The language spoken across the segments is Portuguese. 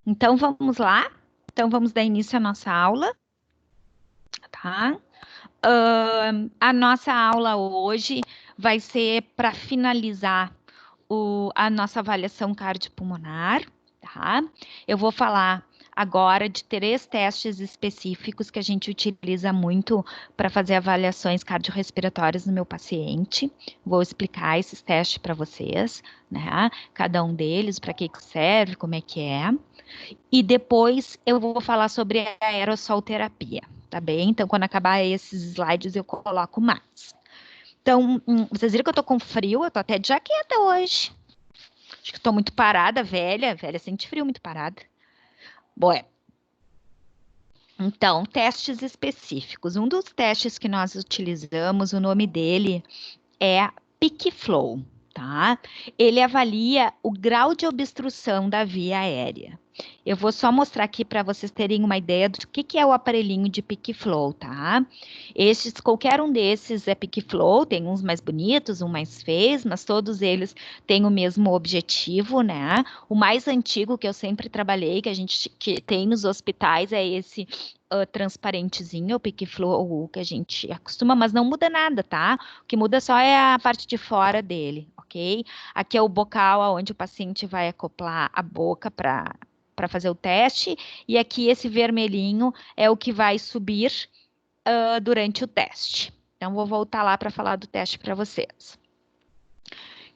Então, vamos lá. Então, vamos dar início à nossa aula, tá? A nossa aula hoje vai ser para finalizar a nossa avaliação cardiopulmonar, tá? Eu vou falar agora de 3 testes específicos que a gente utiliza muito para fazer avaliações cardiorrespiratórias no meu paciente. Vou explicar esses testes para vocês, né? Cada um deles, para que serve, como é que é. E depois eu vou falar sobre a aerossolterapia, tá bem? Então, quando acabar esses slides, eu coloco mais. Então, vocês viram que eu tô com frio, eu tô até de jaqueta hoje. Acho que tô muito parada, velha. Velha sente frio, muito parada. Bom, então, testes específicos. Um dos testes que nós utilizamos, o nome dele é PicFlow, tá? Ele avalia o grau de obstrução da via aérea. Eu vou só mostrar aqui para vocês terem uma ideia do que é o aparelhinho de PicFlow, tá? Qualquer um desses é PicFlow, tem uns mais bonitos, uns mais feios, mas todos eles têm o mesmo objetivo, né? O mais antigo que eu sempre trabalhei, que tem nos hospitais, é esse transparentezinho, o PicFlow que a gente acostuma, mas não muda nada, tá? O que muda só é a parte de fora dele, ok? Aqui é o bocal onde o paciente vai acoplar a boca para fazer o teste, e aqui esse vermelhinho é o que vai subir durante o teste. Então, vou voltar lá para falar do teste para vocês.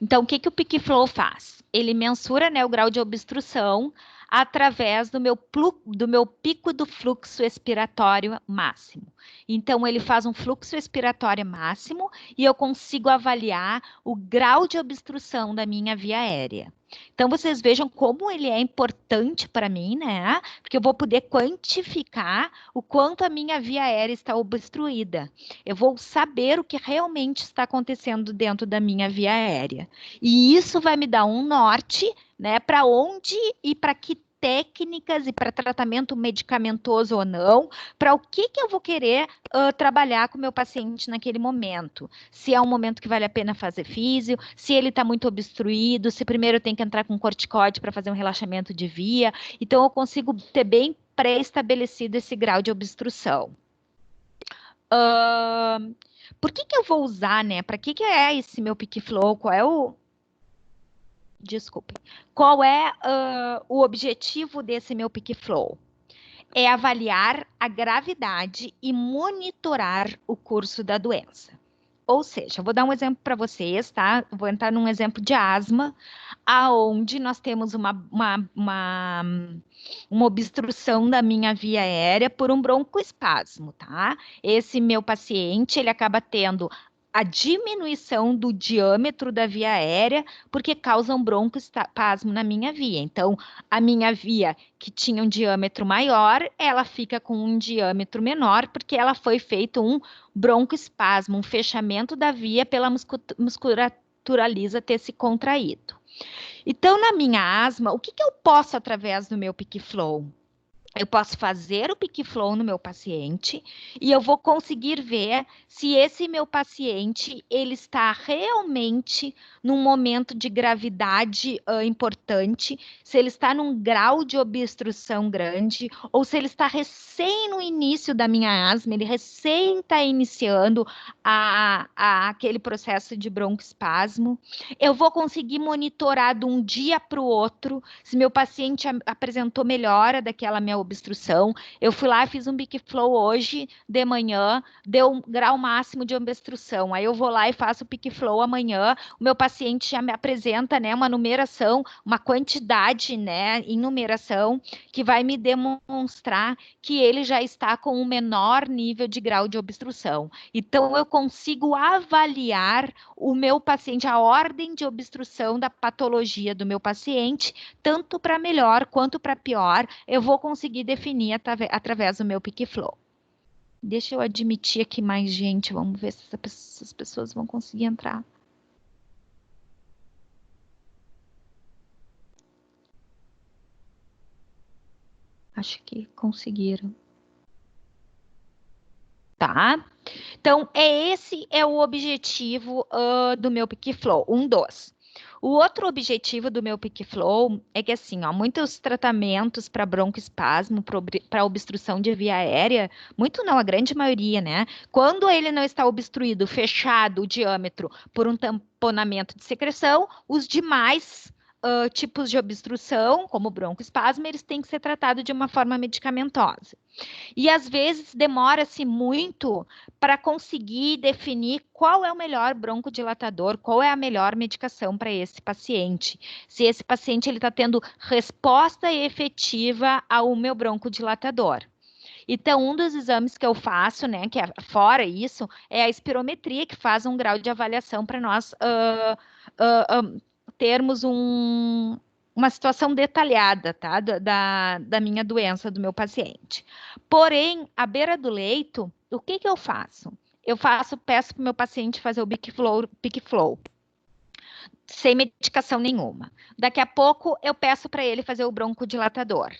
Então, o que o PicFlow faz? Ele mensura, né, o grau de obstrução através do meu pico do fluxo expiratório máximo. Então, ele faz um fluxo expiratório máximo e eu consigo avaliar o grau de obstrução da minha via aérea. Então, vocês vejam como ele é importante para mim, né? Porque eu vou poder quantificar o quanto a minha via aérea está obstruída. Eu vou saber o que realmente está acontecendo dentro da minha via aérea. E isso vai me dar um norte, né, para onde e para que técnicas e para tratamento medicamentoso ou não, para o que eu vou querer trabalhar com o meu paciente naquele momento. Se é um momento que vale a pena fazer físio, se ele está muito obstruído, se primeiro eu tenho que entrar com corticóide para fazer um relaxamento de via. Então, eu consigo ter bem pré-estabelecido esse grau de obstrução. Por que eu vou usar, né? Para que é esse meu PicFlow? Qual é o... Desculpe. Qual é o objetivo desse meu PicFlow? É avaliar a gravidade e monitorar o curso da doença. Ou seja, eu vou dar um exemplo para vocês, tá? Vou entrar num exemplo de asma, aonde nós temos uma obstrução da minha via aérea por um broncoespasmo, tá? Esse meu paciente, ele acaba tendo a diminuição do diâmetro da via aérea, porque causa um broncoespasmo na minha via. Então, a minha via, que tinha um diâmetro maior, ela fica com um diâmetro menor, porque foi feito um broncoespasmo, um fechamento da via pela musculatura lisa ter se contraído. Então, na minha asma, o que eu posso através do meu PicFlow? Eu posso fazer o PicFlow no meu paciente e eu vou conseguir ver se esse meu paciente ele está realmente num momento de gravidade importante, se ele está num grau de obstrução grande ou se ele está recém no início da minha asma, ele recém está iniciando aquele processo de broncoespasmo. Eu vou conseguir monitorar de um dia para o outro se meu paciente apresentou melhora daquela minha obstrução. Eu fui lá, fiz um PicFlow hoje de manhã, deu um grau máximo de obstrução. Aí eu vou lá e faço o PicFlow amanhã. O meu paciente já me apresenta, né, uma numeração, uma quantidade, né, em numeração, que vai me demonstrar que ele já está com um menor nível de grau de obstrução. Então, eu consigo avaliar o meu paciente, a ordem de obstrução da patologia do meu paciente, tanto para melhor quanto para pior, eu vou conseguir definir através do meu PicFlow. Deixa eu admitir aqui mais gente, vamos ver se essas pessoas vão conseguir entrar. Acho que conseguiram. Tá? Então, esse é o objetivo do meu PicFlow, um dos. O outro objetivo do meu Peak Flow é que, assim, ó, muitos tratamentos para broncoespasmo, para obstrução de via aérea, muito não, a grande maioria, né? Quando ele não está obstruído, fechado o diâmetro por um tamponamento de secreção, os demais tipos de obstrução, como broncoespasmo, eles têm que ser tratados de uma forma medicamentosa. E às vezes demora-se muito para conseguir definir qual é o melhor broncodilatador, qual é a melhor medicação para esse paciente. Se esse paciente ele está tendo resposta efetiva ao meu broncodilatador. Então, um dos exames que eu faço, né, que é fora isso, é a espirometria, que faz um grau de avaliação para nós termos uma situação detalhada, tá, da minha doença, do meu paciente. Porém, à beira do leito, o que que eu faço? Peço para o meu paciente fazer o Peak Flow, sem medicação nenhuma. Daqui a pouco, eu peço para ele fazer o broncodilatador.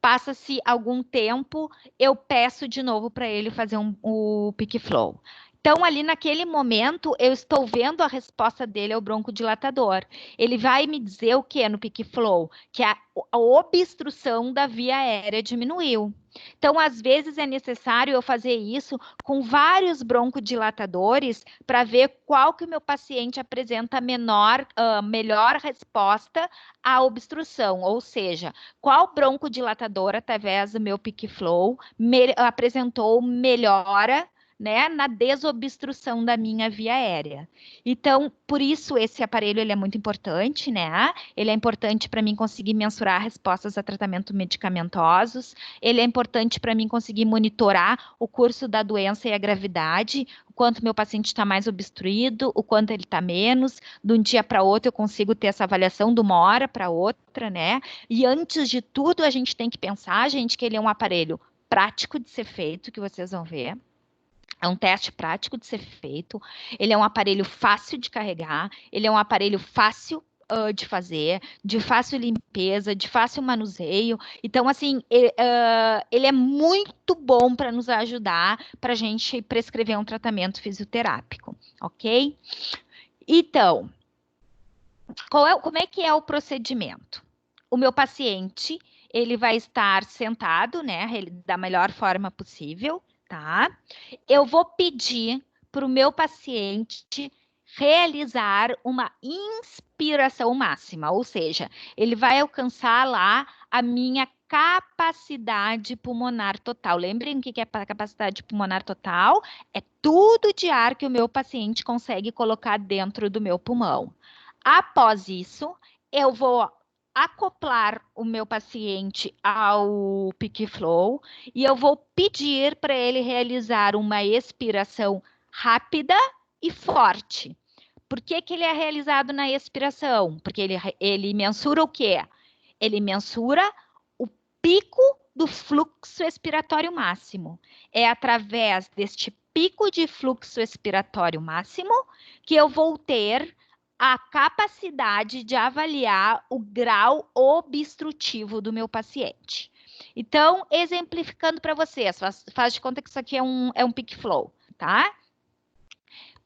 Passa-se algum tempo, eu peço de novo para ele fazer o Peak Flow. Então, ali naquele momento, eu estou vendo a resposta dele ao broncodilatador. Ele vai me dizer o que no Peak Flow? Que a obstrução da via aérea diminuiu. Então, às vezes é necessário eu fazer isso com vários broncodilatadores para ver qual que o meu paciente apresenta melhor resposta à obstrução, ou seja, qual broncodilatador, através do meu Peak Flow, apresentou melhora, né, na desobstrução da minha via aérea. Então, por isso esse aparelho ele é muito importante, né? Ele é importante para mim conseguir mensurar respostas a tratamento medicamentosos, ele é importante para mim conseguir monitorar o curso da doença e a gravidade, o quanto meu paciente está mais obstruído, o quanto ele está menos, de um dia para outro eu consigo ter essa avaliação de uma hora para outra, né? E antes de tudo, a gente tem que pensar, gente, que ele é um aparelho prático de ser feito, que vocês vão ver. É um teste prático de ser feito, ele é um aparelho fácil de carregar, ele é um aparelho fácil de fazer, de fácil limpeza, de fácil manuseio. Então, assim, ele é muito bom para nos ajudar para a gente prescrever um tratamento fisioterápico, ok? Então, como é que é o procedimento? O meu paciente, ele vai estar sentado, né, da melhor forma possível, tá? Eu vou pedir para o meu paciente realizar uma inspiração máxima, ou seja, ele vai alcançar lá a minha capacidade pulmonar total. Lembrem o que é a capacidade pulmonar total? É tudo de ar que o meu paciente consegue colocar dentro do meu pulmão. Após isso, eu vou acoplar o meu paciente ao Peak Flow e eu vou pedir para ele realizar uma expiração rápida e forte. Por que que ele é realizado na expiração? Porque ele mensura o quê? Ele mensura o pico do fluxo expiratório máximo. É através deste pico de fluxo expiratório máximo que eu vou ter a capacidade de avaliar o grau obstrutivo do meu paciente. Então, exemplificando para vocês, faz de conta que isso aqui é um Peak Flow, tá?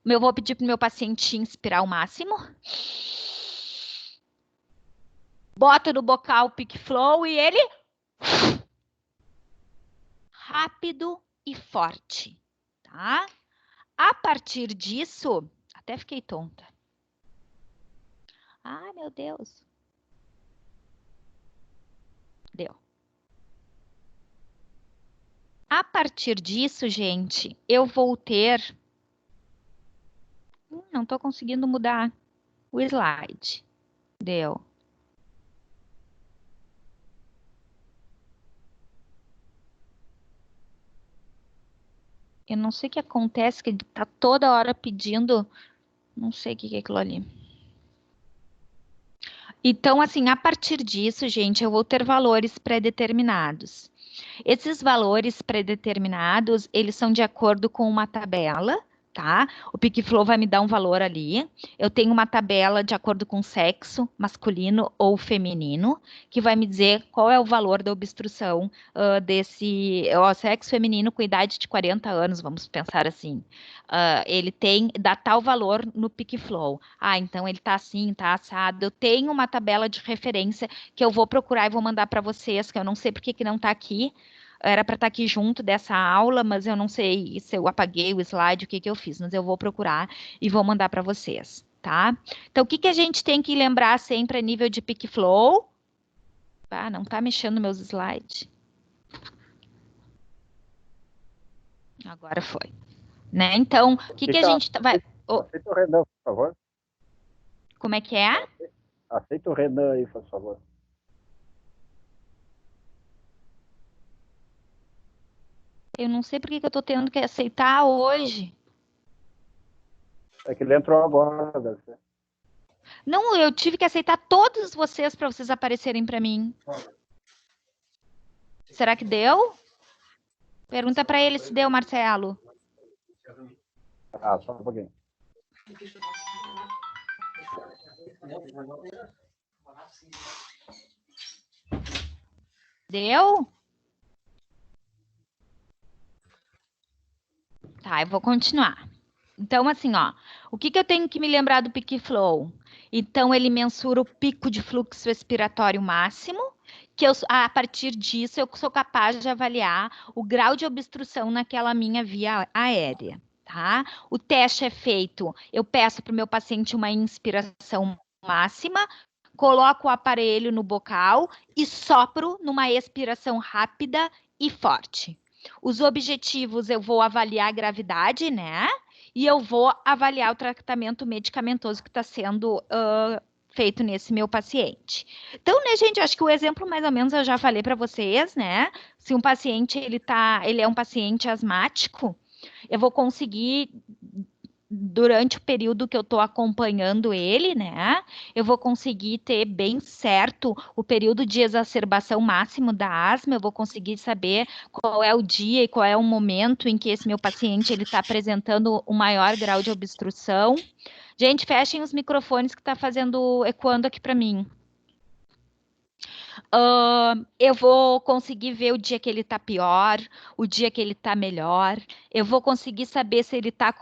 Eu vou pedir para o meu paciente inspirar o máximo. Bota no bocal o Peak Flow e ele... rápido e forte, tá? A partir disso... Até fiquei tonta. Ah, meu Deus. Deu. A partir disso, gente, eu vou ter... Não estou conseguindo mudar o slide. Deu. Eu não sei o que acontece, que ele está toda hora pedindo... Não sei o que é aquilo ali. Então, assim, a partir disso, gente, eu vou ter valores pré-determinados. Esses valores pré-determinados, eles são de acordo com uma tabela, tá? O PicFlow vai me dar um valor ali. Eu tenho uma tabela de acordo com o sexo, masculino ou feminino, que vai me dizer qual é o valor da obstrução desse sexo feminino com idade de 40 anos, vamos pensar assim. Ele dá tal valor no PicFlow. Então ele tá assim, tá assado. Eu tenho uma tabela de referência que eu vou procurar e vou mandar para vocês, que eu não sei por que não tá aqui. Era para estar aqui junto dessa aula, mas eu não sei se eu apaguei o slide, o que eu fiz, mas eu vou procurar e vou mandar para vocês, tá? Então, o que a gente tem que lembrar sempre a nível de PicFlow? Não tá mexendo meus slides. Agora foi. Né? Então, o que a gente vai... Aceita o Renan, por favor. Como é que é? Aceita o Renan aí, por favor. Eu não sei por que eu tô tendo que aceitar hoje. É que ele entrou agora, deve ser. Não, eu tive que aceitar todos vocês para vocês aparecerem para mim. Será que deu? Pergunta para ele se deu, Marcelo. Só um pouquinho. Deu? Tá, eu vou continuar. Então, assim, ó, o que eu tenho que me lembrar do PicFlow? Então, ele mensura o pico de fluxo expiratório máximo, que a partir disso eu sou capaz de avaliar o grau de obstrução naquela minha via aérea, tá? O teste é feito, eu peço para o meu paciente uma inspiração máxima, coloco o aparelho no bocal e sopro numa expiração rápida e forte. Os objetivos eu vou avaliar a gravidade, né? E eu vou avaliar o tratamento medicamentoso que está sendo feito nesse meu paciente. Então, né, gente, acho que o exemplo mais ou menos eu já falei para vocês, né? Se um paciente ele é um paciente asmático, eu vou conseguir durante o período que eu estou acompanhando ele, né? Eu vou conseguir ter bem certo o período de exacerbação máximo da asma, eu vou conseguir saber qual é o dia e qual é o momento em que esse meu paciente ele está apresentando um maior grau de obstrução. Gente, fechem os microfones que está ecoando aqui para mim. Eu vou conseguir ver o dia que ele está pior, o dia que ele está melhor. Eu vou conseguir saber se ele está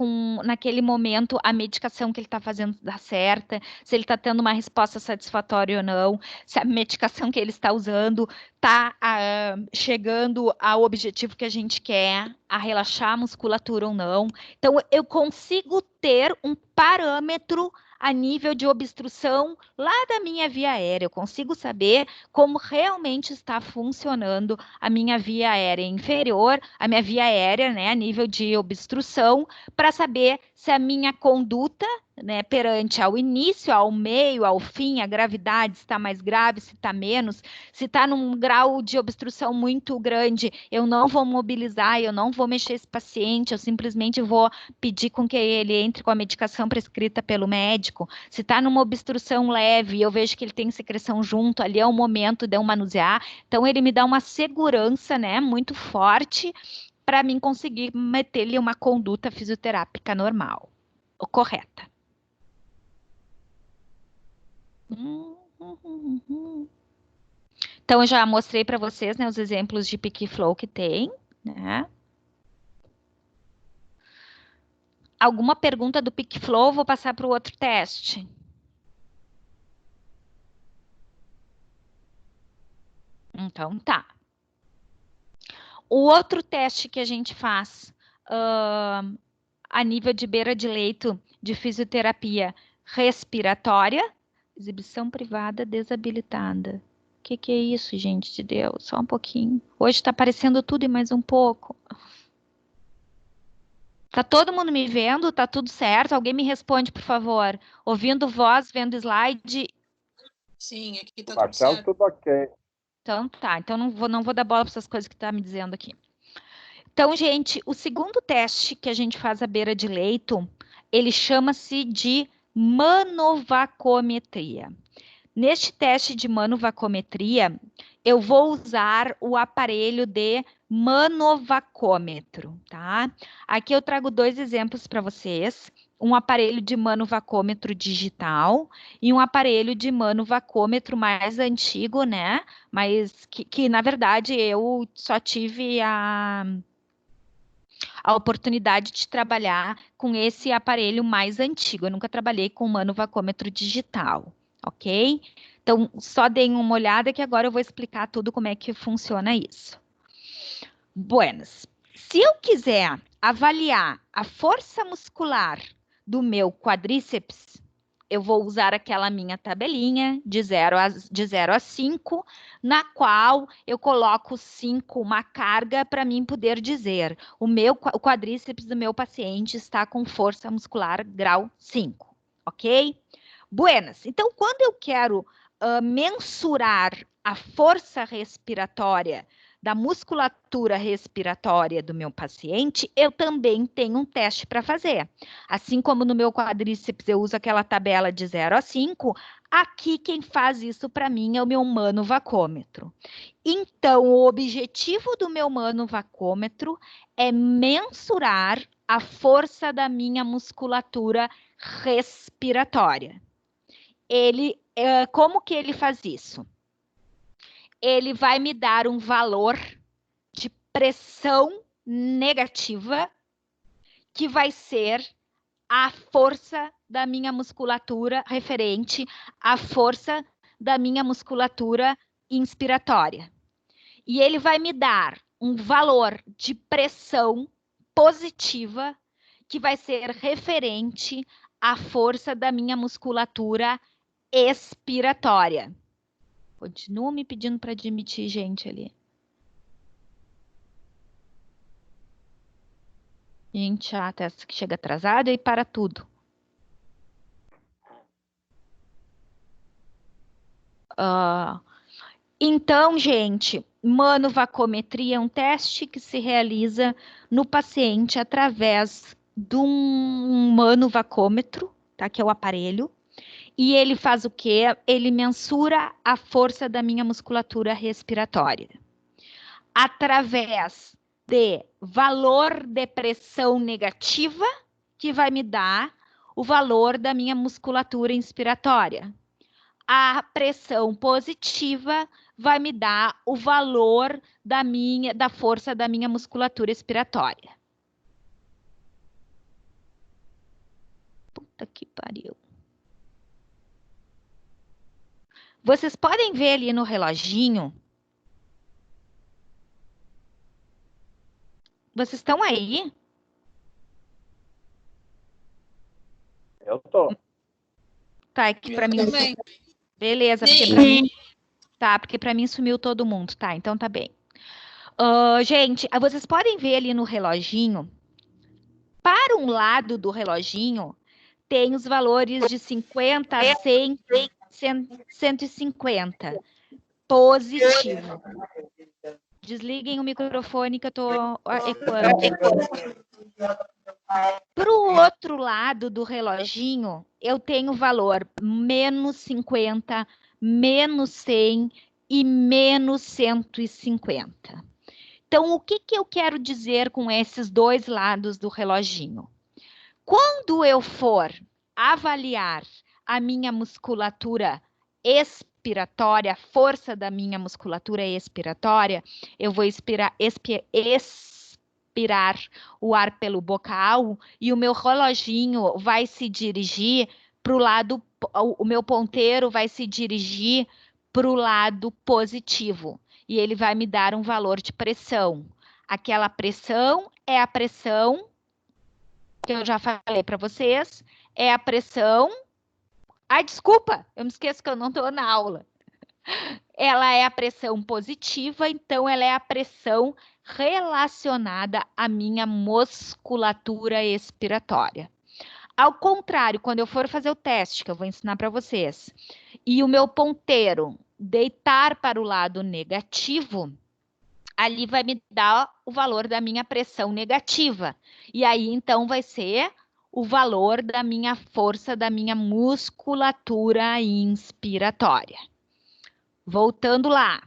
naquele momento, a medicação que ele está fazendo dá certa, se ele está tendo uma resposta satisfatória ou não, se a medicação que ele está usando está chegando ao objetivo que a gente quer, a relaxar a musculatura ou não. Então, eu consigo ter um parâmetro a nível de obstrução lá da minha via aérea. Eu consigo saber como realmente está funcionando a minha via aérea inferior, a minha via aérea, né, a nível de obstrução, para saber se a minha conduta, né, perante ao início, ao meio, ao fim, a gravidade está mais grave, se está menos, se está num grau de obstrução muito grande, eu não vou mobilizar, eu não vou mexer esse paciente, eu simplesmente vou pedir com que ele entre com a medicação prescrita pelo médico. Se está numa obstrução leve, eu vejo que ele tem secreção junto, ali é o momento de eu manusear, então ele me dá uma segurança, né, muito forte para mim conseguir meter-lhe uma conduta fisioterápica normal, ou correta. Então, eu já mostrei para vocês, né, os exemplos de PicFlow que tem, né? Alguma pergunta do PicFlow? Vou passar para o outro teste. Então, tá. O outro teste que a gente faz a nível de beira de leito de fisioterapia respiratória, exibição privada desabilitada. O que é isso, gente de Deus? Só um pouquinho. Hoje está aparecendo tudo e mais um pouco. Tá todo mundo me vendo? Tá tudo certo? Alguém me responde, por favor. Ouvindo voz, vendo slide. Sim, aqui tá Marcelo, tudo certo. tudo ok. Então tá. Então não vou dar bola para essas coisas que tá me dizendo aqui. Então, gente, o segundo teste que a gente faz à beira de leito, ele chama-se de manovacometria. Neste teste de manovacometria, eu vou usar o aparelho de manovacômetro, tá? Aqui eu trago 2 exemplos para vocês. Um aparelho de manovacômetro digital e um aparelho de manovacômetro mais antigo, né? Mas que na verdade, eu só tive a oportunidade de trabalhar com esse aparelho mais antigo. Eu nunca trabalhei com manovacômetro digital, ok? Então, só deem uma olhada que agora eu vou explicar tudo como é que funciona isso. Buenas. Se eu quiser avaliar a força muscular do meu quadríceps, eu vou usar aquela minha tabelinha de 0 a 5, na qual eu coloco 5, uma carga, para mim poder dizer, o quadríceps do meu paciente está com força muscular grau 5, ok? Buenas. Então, quando eu quero mensurar a força respiratória da musculatura respiratória do meu paciente, eu também tenho um teste para fazer. Assim como no meu quadríceps eu uso aquela tabela de 0 a 5, aqui quem faz isso para mim é o meu manovacômetro. Então, o objetivo do meu manovacômetro é mensurar a força da minha musculatura respiratória. Como que ele faz isso? Ele vai me dar um valor de pressão negativa, que vai ser a força da minha musculatura referente à força da minha musculatura inspiratória. E ele vai me dar um valor de pressão positiva, que vai ser referente à força da minha musculatura expiratória. Continua me pedindo para admitir gente ali. Gente chata, essa que chega atrasada e para tudo. Então, gente, manovacometria é um teste que se realiza no paciente através de um manovacômetro, tá? Que é o aparelho. E ele faz o quê? Ele mensura a força da minha musculatura respiratória. Através de valor de pressão negativa, que vai me dar o valor da minha musculatura inspiratória. A pressão positiva vai me dar o valor da força da minha musculatura expiratória. Puta que pariu. Vocês podem ver ali no reloginho. Vocês estão aí? Eu tô. Tá, é que para mim. Também. Beleza, porque Sim. para mim. Tá, porque para mim sumiu todo mundo. Tá, então tá bem. Gente, vocês podem ver ali no reloginho. Para um lado do reloginho, tem os valores de 50, 100, 150. Positivo. Desliguem o microfone que eu tô ecoando. Para o outro lado do reloginho, eu tenho valor menos 50, menos 100 e menos 150. Então, o que eu quero dizer com esses dois lados do reloginho? Quando eu for avaliar a minha musculatura expiratória, a força da minha musculatura expiratória, eu vou expirar o ar pelo bocal e o meu reloginho vai se dirigir para o lado, o meu ponteiro vai se dirigir para o lado positivo e ele vai me dar um valor de pressão. Aquela pressão é a pressão que eu já falei para vocês, é a pressão. Ai, desculpa, eu me esqueço que eu não estou na aula. Ela é a pressão positiva, então ela é a pressão relacionada à minha musculatura expiratória. Ao contrário, quando eu for fazer o teste, que eu vou ensinar para vocês, e o meu ponteiro deitar para o lado negativo, ali vai me dar o valor da minha pressão negativa. E aí, então, vai ser o valor da minha força, da minha musculatura inspiratória. Voltando lá.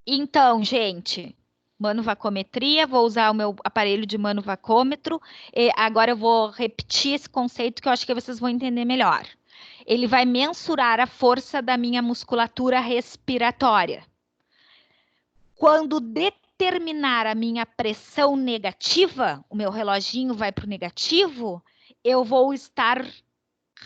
Então, gente, manuvacometria, vou usar o meu aparelho de manuvacômetro. E agora eu vou repetir esse conceito que eu acho que vocês vão entender melhor. Ele vai mensurar a força da minha musculatura respiratória. Quando determinar a minha pressão negativa, o meu reloginho vai para o negativo, eu vou estar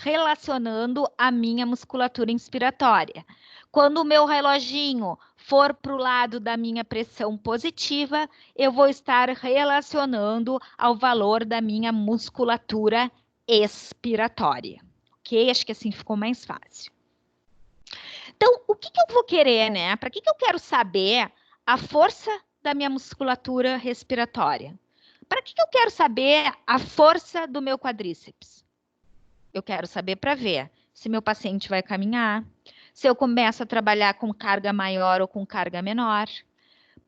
relacionando a minha musculatura inspiratória. Quando o meu reloginho for para o lado da minha pressão positiva, eu vou estar relacionando ao valor da minha musculatura expiratória. Ok? Acho que assim ficou mais fácil. Então, o que eu vou querer, né? Para que eu quero saber a força da minha musculatura respiratória? Para que eu quero saber a força do meu quadríceps? Eu quero saber para ver se meu paciente vai caminhar, se eu começo a trabalhar com carga maior ou com carga menor,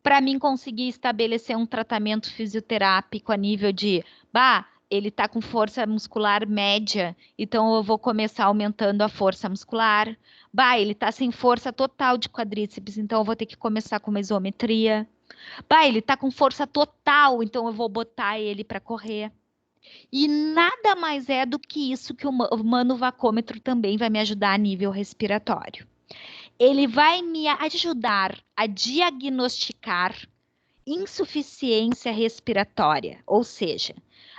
para mim conseguir estabelecer um tratamento fisioterápico a nível de, ele está com força muscular média, então eu vou começar aumentando a força muscular. Ele está sem força total de quadríceps, então eu vou ter que começar com uma isometria. Ele está com força total, então eu vou botar ele para correr. E nada mais é do que isso que o manuvacômetro também vai me ajudar a nível respiratório. Ele vai me ajudar a diagnosticar insuficiência respiratória, ou seja,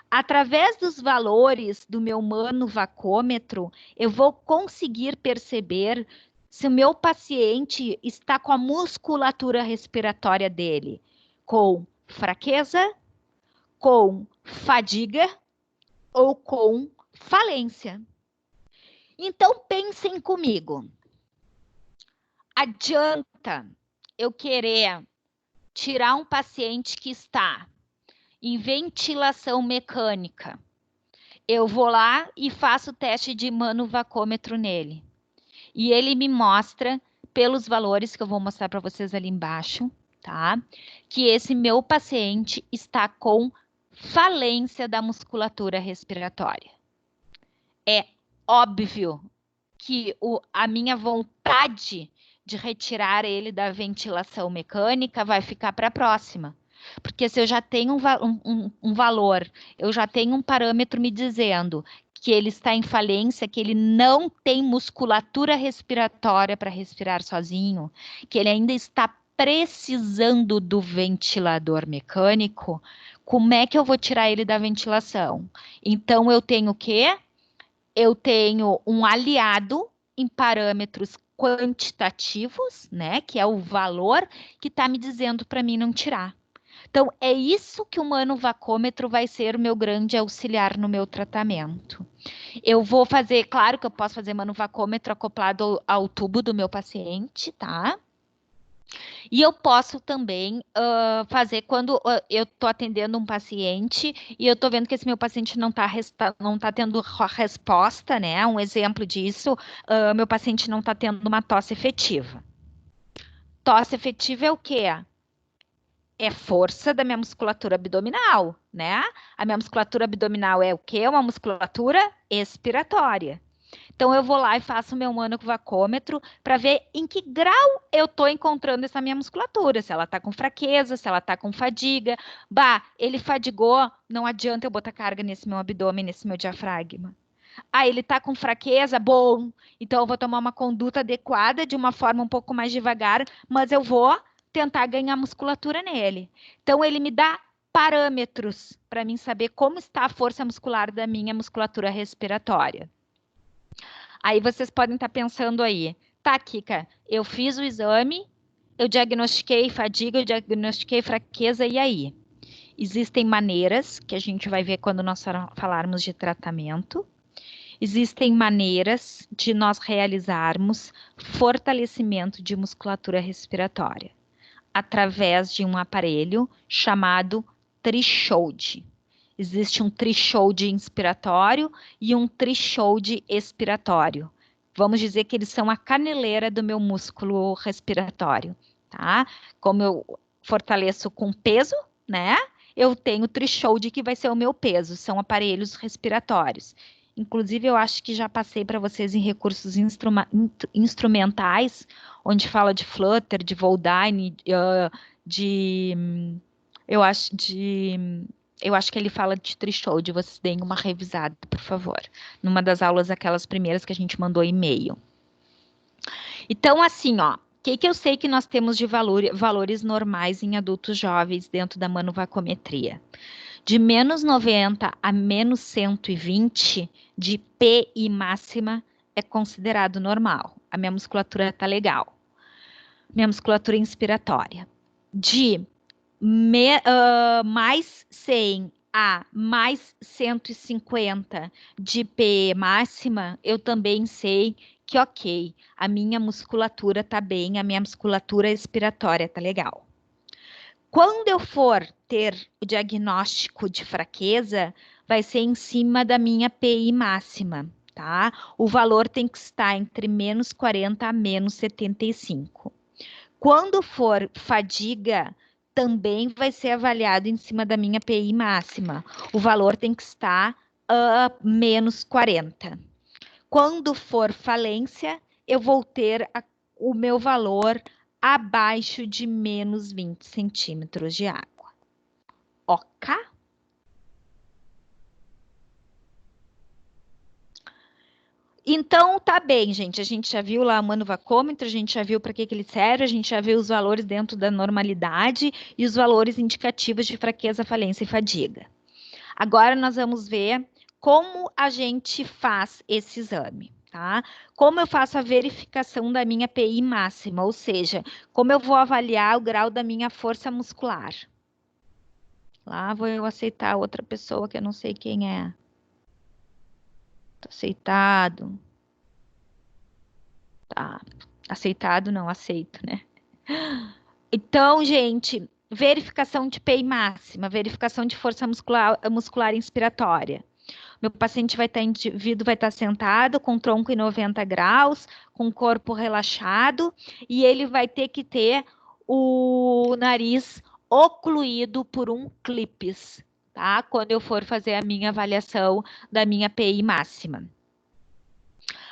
através dos valores do meu manuvacômetro, eu vou conseguir perceber se o meu paciente está com a musculatura respiratória dele com fraqueza, com fadiga ou com falência. Então, pensem comigo. Adianta eu querer tirar um paciente que está em ventilação mecânica. Eu vou lá e faço o teste de manuvacômetro nele. E ele me mostra, pelos valores que eu vou mostrar para vocês ali embaixo, tá? Que esse meu paciente está com falência da musculatura respiratória. É óbvio que a minha vontade de retirar ele da ventilação mecânica vai ficar para a próxima. Porque se eu já tenho um valor, eu já tenho um parâmetro me dizendo que ele está em falência, que ele não tem musculatura respiratória para respirar sozinho, que ele ainda está precisando do ventilador mecânico, como é que eu vou tirar ele da ventilação? Então, eu tenho o quê? Eu tenho um aliado em parâmetros quantitativos, né? Que é o valor que está me dizendo para mim não tirar. Então, é isso que o manuvacômetro vai ser o meu grande auxiliar no meu tratamento. Eu vou fazer, claro que eu posso fazer manuvacômetro acoplado ao tubo do meu paciente, tá? E eu posso também fazer quando eu estou atendendo um paciente e eu estou vendo que esse meu paciente não tá tendo resposta, né? Um exemplo disso, meu paciente não está tendo uma tosse efetiva. Tosse efetiva é o quê? É força da minha musculatura abdominal, né? A minha musculatura abdominal é o quê? Uma musculatura expiratória. Então, eu vou lá e faço o meu manuvacômetro para ver em que grau eu estou encontrando essa minha musculatura. Se ela está com fraqueza, se ela está com fadiga. Ele fadigou, não adianta eu botar carga nesse meu abdômen, nesse meu diafragma. Ele está com fraqueza? Bom, então eu vou tomar uma conduta adequada, de uma forma um pouco mais devagar, mas eu vou tentar ganhar musculatura nele. Então, ele me dá parâmetros para mim saber como está a força muscular da minha musculatura respiratória. Aí vocês podem estar pensando aí, tá, Kika, eu fiz o exame, eu diagnostiquei fadiga, eu diagnostiquei fraqueza, e aí? Existem maneiras, que a gente vai ver quando nós falarmos de tratamento, existem maneiras de nós realizarmos fortalecimento de musculatura respiratória, através de um aparelho chamado threshold. Existe um threshold inspiratório e um threshold expiratório. Vamos dizer que eles são a caneleira do meu músculo respiratório, tá? Como eu fortaleço com peso, né? Eu tenho o threshold que vai ser o meu peso, são aparelhos respiratórios. Inclusive, eu acho que já passei para vocês em recursos instrumentais, onde fala de Flutter, de Voldine, eu acho eu acho que ele fala de threshold. Vocês deem uma revisada, por favor. Numa das aulas, aquelas primeiras que a gente mandou e-mail. Então, assim, ó, o que eu sei que nós temos de valores normais em adultos jovens dentro da manuvacometria? De menos 90 a menos 120 de PI máxima é considerado normal. A minha musculatura está legal. Minha musculatura inspiratória. De mais 100 a mais 150 de PE máxima, eu também sei que, ok, a minha musculatura está bem, a minha musculatura expiratória está legal. Quando eu for ter o diagnóstico de fraqueza, vai ser em cima da minha PI máxima, tá? O valor tem que estar entre menos 40 a menos 75. Quando for fadiga, também vai ser avaliado em cima da minha PI máxima. O valor tem que estar menos 40. Quando for falência, eu vou ter o meu valor abaixo de menos 20 centímetros de água. Ok? Então, tá bem, gente. A gente já viu lá o manuvacômetro, a gente já viu para que ele serve, a gente já viu os valores dentro da normalidade e os valores indicativos de fraqueza, falência e fadiga. Agora nós vamos ver como a gente faz esse exame, tá? Como eu faço a verificação da minha PI máxima, ou seja, como eu vou avaliar o grau da minha força muscular. Lá vou eu aceitar outra pessoa que eu não sei quem é. Aceitado. Tá. Aceitado não, aceito, né? Então, gente, verificação de PI máxima, verificação de força muscular inspiratória. Meu paciente vai estar, indivíduo vai estar sentado com tronco em 90 graus, com corpo relaxado, e ele vai ter que ter o nariz ocluído por um clipes, tá? Quando eu for fazer a minha avaliação da minha PI máxima.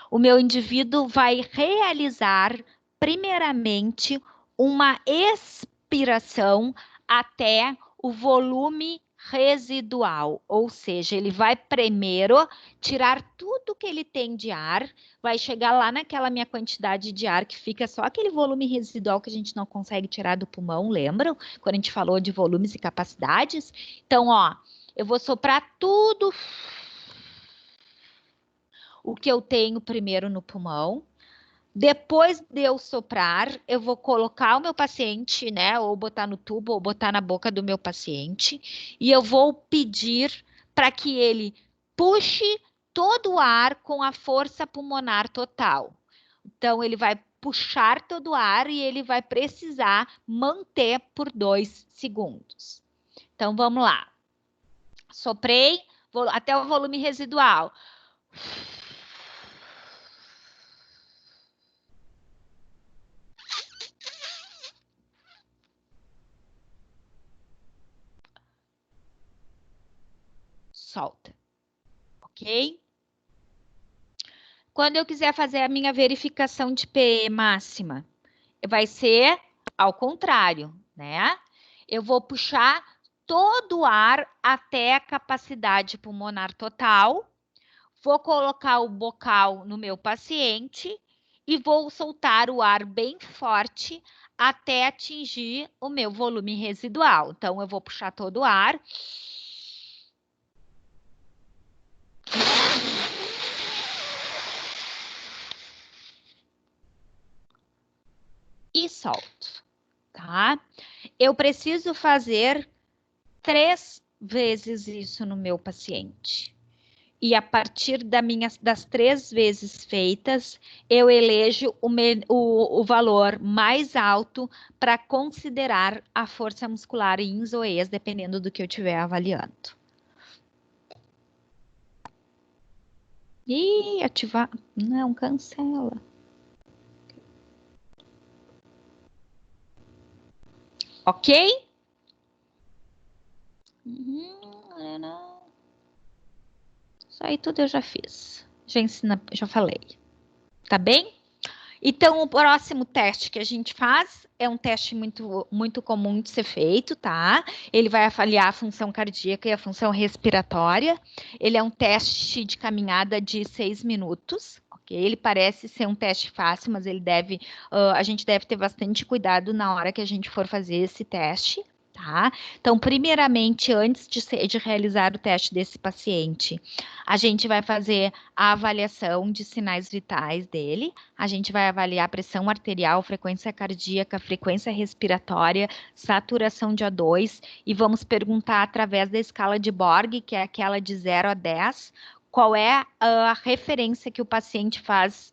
O meu indivíduo vai realizar, primeiramente, uma expiração até o volume residual, ou seja, ele vai primeiro tirar tudo que ele tem de ar, vai chegar lá naquela minha quantidade de ar que fica só aquele volume residual que a gente não consegue tirar do pulmão, lembram? Quando a gente falou de volumes e capacidades? Então, ó, eu vou soprar tudo o que eu tenho primeiro no pulmão. Depois de eu soprar, eu vou colocar o meu paciente, né? Ou botar no tubo, ou botar na boca do meu paciente, e eu vou pedir para que ele puxe todo o ar com a força pulmonar total. Então, ele vai puxar todo o ar e ele vai precisar manter por 2 segundos. Então, vamos lá. Soprei até o volume residual. Solta, ok? Quando eu quiser fazer a minha verificação de PE máxima, vai ser ao contrário, né? Eu vou puxar todo o ar até a capacidade pulmonar total, vou colocar o bocal no meu paciente e vou soltar o ar bem forte até atingir o meu volume residual. Então, eu vou puxar todo o ar. E solto, tá? Eu preciso fazer 3 vezes isso no meu paciente. E a partir das 3 vezes feitas, eu elejo o valor mais alto para considerar a força muscular em isoês, dependendo do que eu estiver avaliando. Ih, ativar. Não, cancela. Ok? Isso aí tudo eu já fiz. Já falei. Tá bem? Então, o próximo teste que a gente faz é um teste muito comum de ser feito, tá? Ele vai avaliar a função cardíaca e a função respiratória. Ele é um teste de caminhada de 6 minutos, ok? Ele parece ser um teste fácil, mas a gente deve ter bastante cuidado na hora que a gente for fazer esse teste. Tá? Então, primeiramente, antes de realizar o teste desse paciente, a gente vai fazer a avaliação de sinais vitais dele. A gente vai avaliar a pressão arterial, frequência cardíaca, frequência respiratória, saturação de O2 e vamos perguntar através da escala de Borg, que é aquela de 0 a 10, qual é a referência que o paciente faz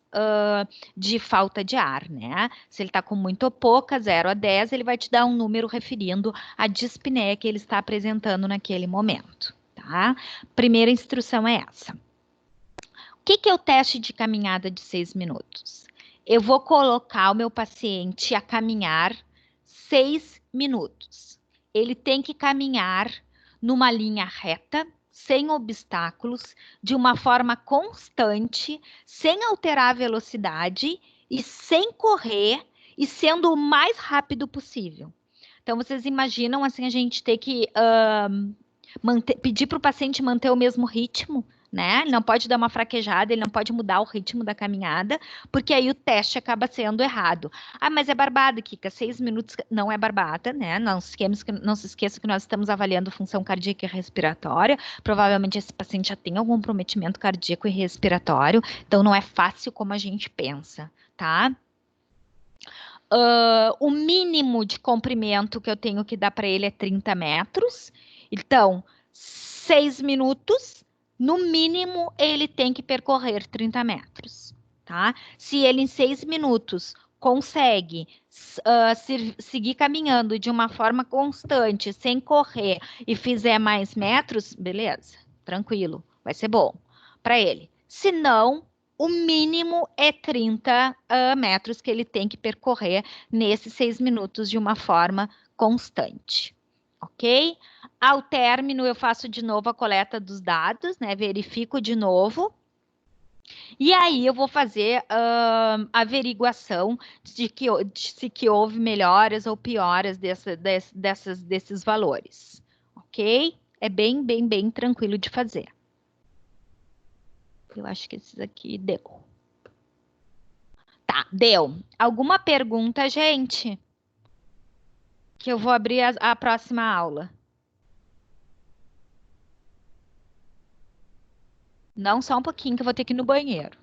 de falta de ar, né? Se ele está com muito ou pouca, 0 a 10, ele vai te dar um número referindo a dispneia que ele está apresentando naquele momento, tá? Primeira instrução é essa. O que é o teste de caminhada de 6 minutos? Eu vou colocar o meu paciente a caminhar 6 minutos. Ele tem que caminhar numa linha reta, sem obstáculos, de uma forma constante, sem alterar a velocidade e sem correr e sendo o mais rápido possível. Então, vocês imaginam assim a gente ter que pedir para o paciente manter o mesmo ritmo, né? Ele não pode dar uma fraquejada, ele não pode mudar o ritmo da caminhada, porque aí o teste acaba sendo errado. Ah, mas é barbada, Kika, 6 minutos não é barbada, né? Não se esqueça que nós estamos avaliando função cardíaca e respiratória. Provavelmente esse paciente já tem algum comprometimento cardíaco e respiratório, então não é fácil como a gente pensa, tá? O mínimo de comprimento que eu tenho que dar para ele é 30 metros. Então, 6 minutos, no mínimo, ele tem que percorrer 30 metros, tá? Se ele em 6 minutos consegue seguir caminhando de uma forma constante, sem correr, e fizer mais metros, beleza, tranquilo, vai ser bom para ele. Se não, o mínimo é 30 metros que ele tem que percorrer nesses 6 minutos de uma forma constante, ok? Ao término, eu faço de novo a coleta dos dados, né? Verifico de novo. E aí eu vou fazer a averiguação de se que houve melhoras ou pioras desses valores, ok? É bem tranquilo de fazer. Eu acho que esses aqui deu. Tá, deu. Alguma pergunta, gente? Que eu vou abrir a próxima aula. Não, só um pouquinho que eu vou ter que ir no banheiro.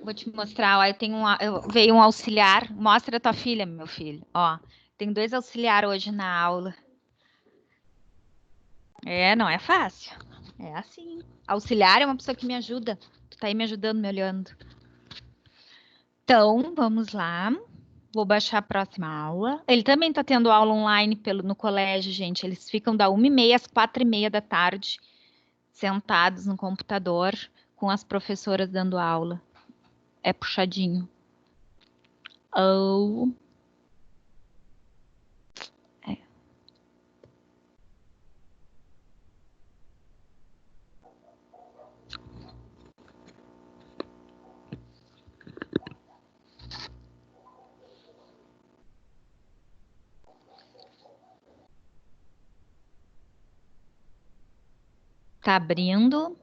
Vou te mostrar, ó, veio um auxiliar. Mostra a tua filha, meu filho. Ó, tem 2 auxiliares hoje na aula. Não é fácil. É assim. Auxiliar é uma pessoa que me ajuda. Tu tá aí me ajudando, me olhando. Então, vamos lá. Vou baixar a próxima aula. Ele também tá tendo aula online no colégio, gente. Eles ficam da 1h30 às 4h30 da tarde, sentados no computador, com as professoras dando aula. É puxadinho. Oh. Tá abrindo.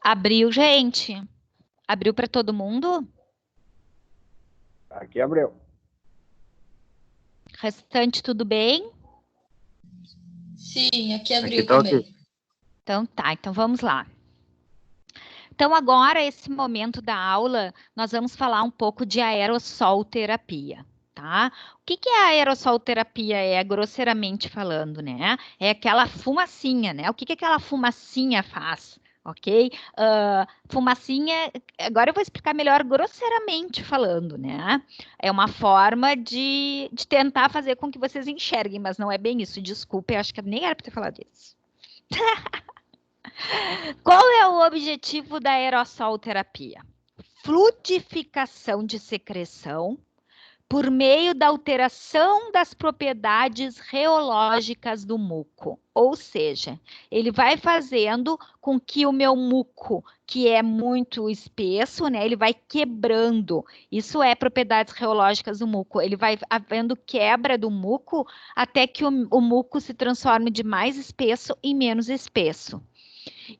Abriu, gente. Abriu para todo mundo? Aqui abriu. Restante tudo bem? Sim, aqui abriu Aqui tá também. ok. Então tá, então vamos lá. Então agora, esse momento da aula, nós vamos falar um pouco de aerossolterapia, tá? O que que a aerossolterapia é, grosseiramente falando, né? É aquela fumacinha, né? O que que aquela fumacinha faz? Ok? Fumacinha, agora eu vou explicar melhor grosseiramente falando, né? É uma forma de tentar fazer com que vocês enxerguem, mas não é bem isso. Desculpa, eu acho que nem era para ter falado isso. Qual é o objetivo da aerossolterapia? Fluidificação de secreção por meio da alteração das propriedades reológicas do muco. Ou seja, ele vai fazendo com que o meu muco, que é muito espesso, né, ele vai quebrando. Isso é propriedades reológicas do muco. Ele vai havendo quebra do muco até que o muco se transforme de mais espesso em menos espesso.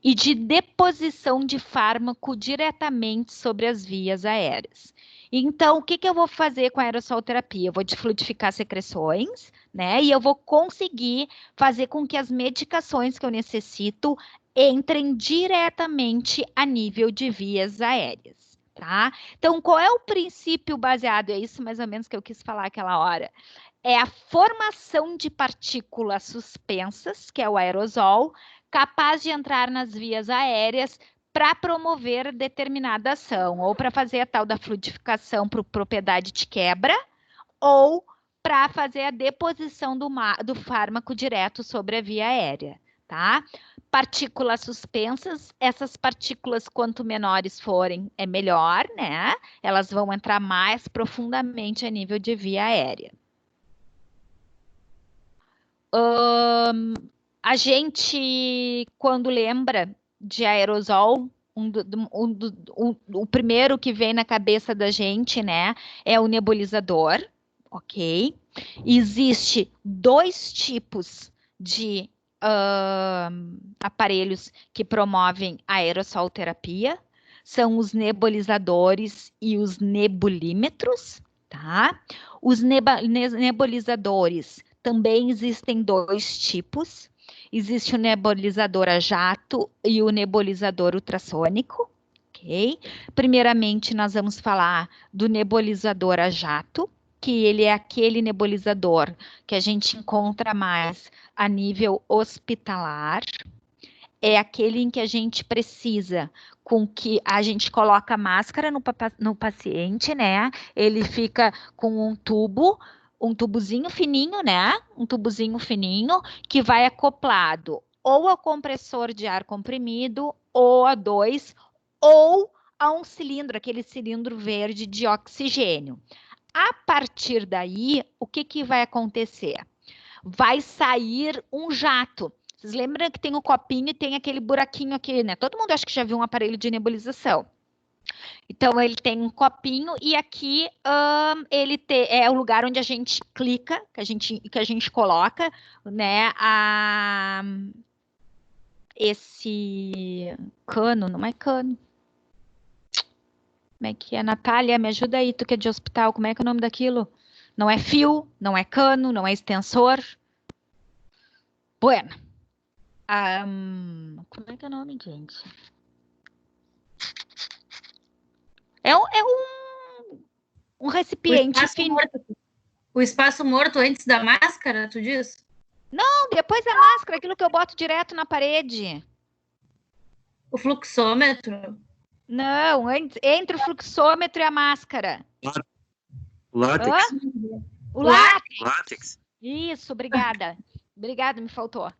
E de deposição de fármaco diretamente sobre as vias aéreas. Então, o que eu vou fazer com a aerossolterapia? Eu vou desfluidificar secreções, né? E eu vou conseguir fazer com que as medicações que eu necessito entrem diretamente a nível de vias aéreas, tá? Então, qual é o princípio baseado? É isso mais ou menos que eu quis falar aquela hora. É a formação de partículas suspensas, que é o aerosol, capaz de entrar nas vias aéreas para promover determinada ação, ou para fazer a tal da fluidificação por propriedade de quebra, ou para fazer a deposição do fármaco direto sobre a via aérea, tá? Partículas suspensas, essas partículas, quanto menores forem, é melhor, né? Elas vão entrar mais profundamente a nível de via aérea. A gente, quando lembra de aerosol, o primeiro que vem na cabeça da gente, né, é o nebulizador, ok? Existe dois tipos de aparelhos que promovem a aerossolterapia, são os nebulizadores e os nebulímetros, tá? Os nebulizadores também existem dois tipos. Existe o nebulizador a jato e o nebulizador ultrassônico, ok? Primeiramente, nós vamos falar do nebulizador a jato, que ele é aquele nebulizador que a gente encontra mais a nível hospitalar. É aquele em que a gente precisa com que a gente coloca máscara no paciente, né? Ele fica com um tubozinho fininho, né? Um tubozinho fininho que vai acoplado ou ao compressor de ar comprimido, ou a 2, ou a um cilindro, aquele cilindro verde de oxigênio. A partir daí, o que vai acontecer? Vai sair um jato. Vocês lembram que tem o copinho e tem aquele buraquinho aqui, né? Todo mundo acha que já viu um aparelho de nebulização. Então, ele tem um copinho e aqui é o lugar onde a gente clica, que a gente coloca, né, esse cano, não é cano. Como é que é, Natália? Me ajuda aí, tu que é de hospital, como é que é o nome daquilo? Não é fio, não é cano, não é extensor. Bueno. Como é que é o nome, gente? É um recipiente fino. O espaço morto antes da máscara, tu diz? Não, depois da máscara, aquilo que eu boto direto na parede. O fluxômetro? Não, entre o fluxômetro e a máscara. Látex. O látex. Látex. Isso, obrigada. Obrigada, me faltou.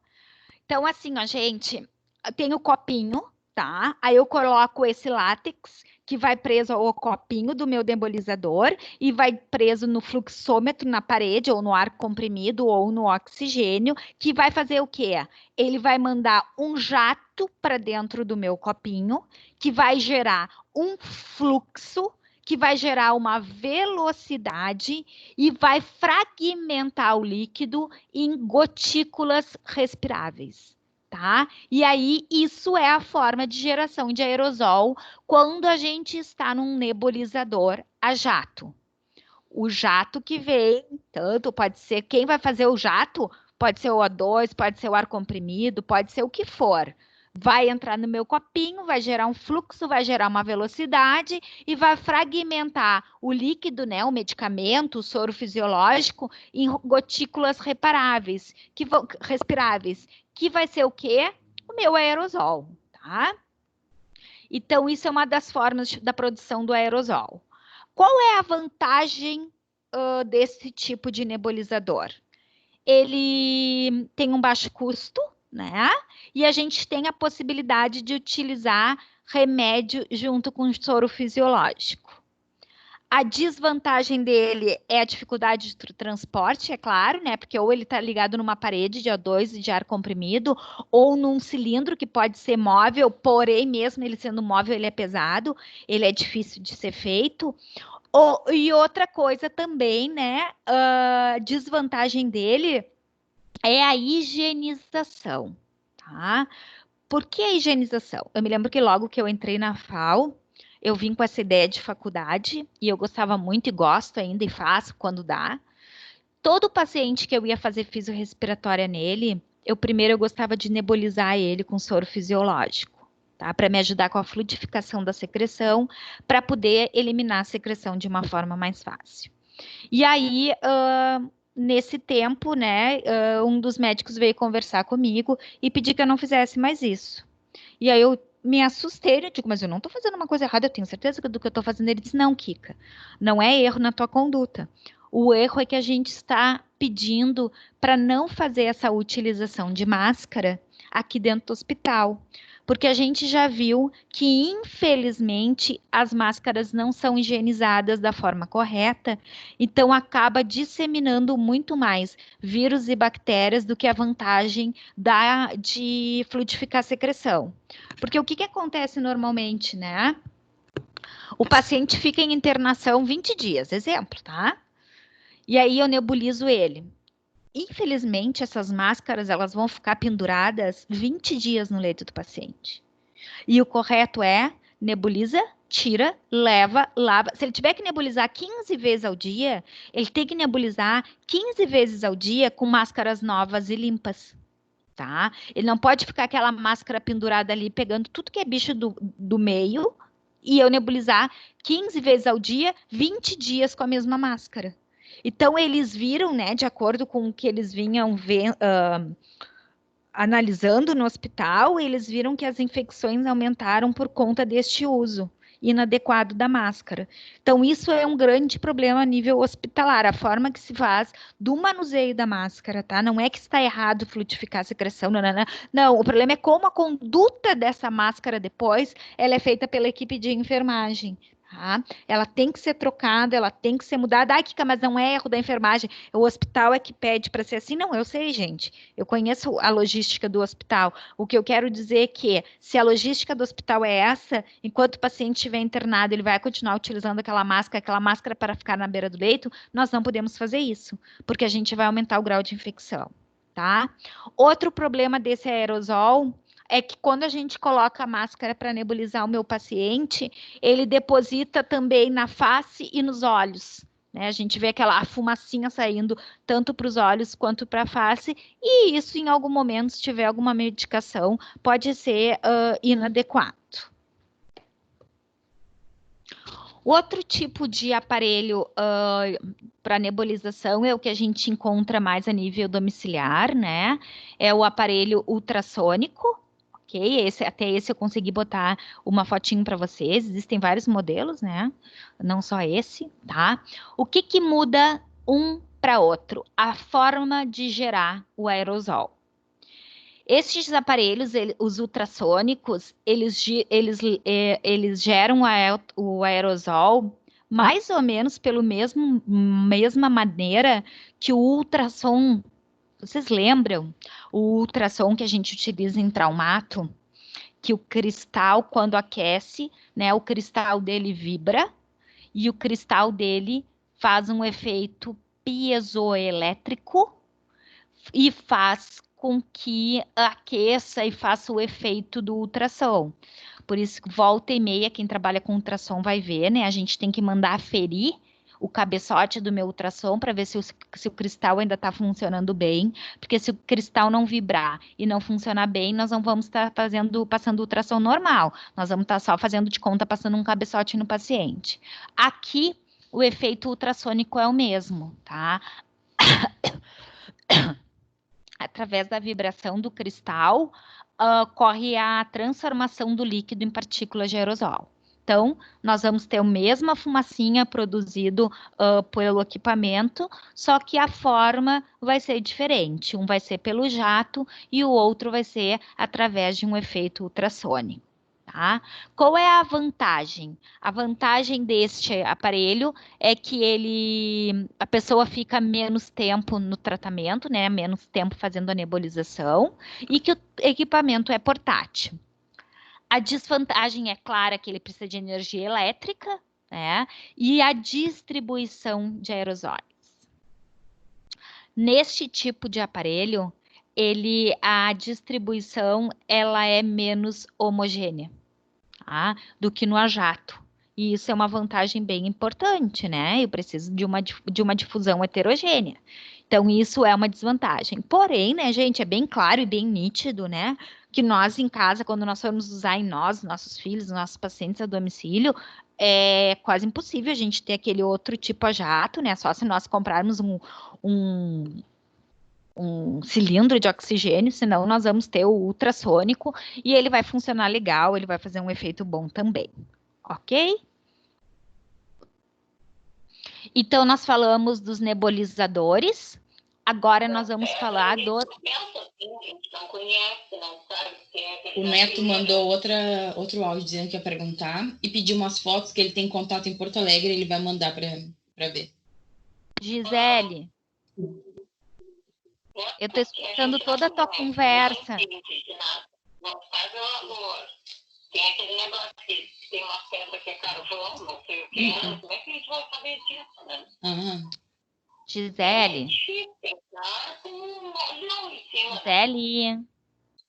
Então, assim, ó, gente, tem o copinho, tá? Aí eu coloco esse látex que vai preso ao copinho do meu nebulizador e vai preso no fluxômetro na parede, ou no ar comprimido, ou no oxigênio, que vai fazer o quê? Ele vai mandar um jato para dentro do meu copinho, que vai gerar um fluxo, que vai gerar uma velocidade e vai fragmentar o líquido em gotículas respiráveis, tá? E aí, isso é a forma de geração de aerosol quando a gente está num nebulizador a jato. O jato que vem, tanto pode ser, quem vai fazer o jato, pode ser o O2, pode ser o ar comprimido, pode ser o que for. Vai entrar no meu copinho, vai gerar um fluxo, vai gerar uma velocidade e vai fragmentar o líquido, né, o medicamento, o soro fisiológico, em gotículas respiráveis, que vai ser o quê? O meu aerosol, tá? Então, isso é uma das formas da produção do aerosol. Qual é a vantagem desse tipo de nebulizador? Ele tem um baixo custo, né? E a gente tem a possibilidade de utilizar remédio junto com o soro fisiológico. A desvantagem dele é a dificuldade de transporte, é claro, né? Porque ou ele está ligado numa parede de O2 e de ar comprimido, ou num cilindro que pode ser móvel, porém, mesmo ele sendo móvel, ele é pesado, ele é difícil de ser feito. E outra coisa também, né? Desvantagem dele é a higienização, tá? Por que a higienização? Eu me lembro que logo que eu entrei na FAO, eu vim com essa ideia de faculdade e eu gostava muito e gosto ainda e faço quando dá. Todo paciente que eu ia fazer fisiorrespiratória nele, eu gostava de nebulizar ele com soro fisiológico, tá? Para me ajudar com a fluidificação da secreção, para poder eliminar a secreção de uma forma mais fácil. E aí, nesse tempo, né, um dos médicos veio conversar comigo e pedir que eu não fizesse mais isso. E aí eu me assustei, eu digo, mas eu não estou fazendo uma coisa errada, eu tenho certeza do que eu estou fazendo. Ele disse, não, Kika, não é erro na tua conduta. O erro é que a gente está pedindo para não fazer essa utilização de máscara aqui dentro do hospital. Porque a gente já viu que, infelizmente, as máscaras não são higienizadas da forma correta, então acaba disseminando muito mais vírus e bactérias do que a vantagem de fluidificar a secreção. Porque o que acontece normalmente, né? O paciente fica em internação 20 dias, exemplo, tá? E aí eu nebulizo ele. Infelizmente, essas máscaras, elas vão ficar penduradas 20 dias no leito do paciente. E o correto é nebuliza, tira, leva, lava. Se ele tiver que nebulizar 15 vezes ao dia, ele tem que nebulizar 15 vezes ao dia com máscaras novas e limpas, tá? Ele não pode ficar aquela máscara pendurada ali, pegando tudo que é bicho do meio, e eu nebulizar 15 vezes ao dia, 20 dias com a mesma máscara. Então, eles viram, né, de acordo com o que eles vinham analisando no hospital, eles viram que as infecções aumentaram por conta deste uso inadequado da máscara. Então, isso é um grande problema a nível hospitalar, a forma que se faz do manuseio da máscara, tá? Não é que está errado fluidificar a secreção, não, o problema é como a conduta dessa máscara depois, ela é feita pela equipe de enfermagem. Tá? Ela tem que ser trocada, ela tem que ser mudada. Ai, Kika, mas não é erro da enfermagem. O hospital é que pede para ser assim. Não, eu sei, gente. Eu conheço a logística do hospital. O que eu quero dizer é que, se a logística do hospital é essa, enquanto o paciente estiver internado, ele vai continuar utilizando aquela máscara para ficar na beira do leito, nós não podemos fazer isso, porque a gente vai aumentar o grau de infecção, tá? Outro problema desse aerosol é que quando a gente coloca a máscara para nebulizar o meu paciente, ele deposita também na face e nos olhos, né? A gente vê aquela fumacinha saindo tanto para os olhos quanto para a face, e isso em algum momento, se tiver alguma medicação, pode ser inadequado. Outro tipo de aparelho para nebulização é o que a gente encontra mais a nível domiciliar, né? É o aparelho ultrassônico. Até esse eu consegui botar uma fotinho para vocês. Existem vários modelos, né? Não só esse, tá? O que muda um para outro? A forma de gerar o aerosol. Estes aparelhos, os ultrassônicos, eles geram o aerosol mais ou menos pela mesma maneira que o ultrassom. Vocês lembram o ultrassom que a gente utiliza em traumato? Que o cristal, quando aquece, né, o cristal dele vibra e o cristal dele faz um efeito piezoelétrico e faz com que aqueça e faça o efeito do ultrassom. Por isso, volta e meia, quem trabalha com ultrassom vai ver, né? A gente tem que mandar aferir o cabeçote do meu ultrassom para ver se o cristal ainda está funcionando bem, porque se o cristal não vibrar e não funcionar bem, nós não vamos estar passando ultrassom normal, nós vamos estar só fazendo de conta, passando um cabeçote no paciente. Aqui, o efeito ultrassônico é o mesmo, tá? Através da vibração do cristal, ocorre a transformação do líquido em partículas de aerosol. Então, nós vamos ter a mesma fumacinha produzido pelo equipamento, só que a forma vai ser diferente. Um vai ser pelo jato e o outro vai ser através de um efeito ultrassônico. Tá? Qual é a vantagem? A vantagem deste aparelho é que a pessoa fica menos tempo no tratamento, né? Menos tempo fazendo a nebulização e que o equipamento é portátil. A desvantagem é clara que ele precisa de energia elétrica, né? E a distribuição de aerosóis. Neste tipo de aparelho, a distribuição ela é menos homogênea, tá? Do que no a jato. E isso é uma vantagem bem importante, né? Eu preciso de uma difusão heterogênea. Então, isso é uma desvantagem. Porém, né, gente, é bem claro e bem nítido, né? Que nós em casa, quando nós formos usar em nossos filhos, nossos pacientes a domicílio, é quase impossível a gente ter aquele outro tipo a jato, né? Só se nós comprarmos um cilindro de oxigênio, senão nós vamos ter o ultrassônico e ele vai funcionar legal, ele vai fazer um efeito bom também, ok? Então, nós falamos dos nebulizadores, agora nós vamos falar do... O Neto mandou outro áudio dizendo que ia perguntar e pediu umas fotos que ele tem contato em Porto Alegre, ele vai mandar para ver. Gisele, eu estou escutando toda a tua conversa. Não faz o amor. Tem aquele negócio que tem uma pedra que é carvão, não sei o que. Como é que a gente vai saber disso, né? Uhum. Gisele. Tem que estar com um molhão em cima. Gisele.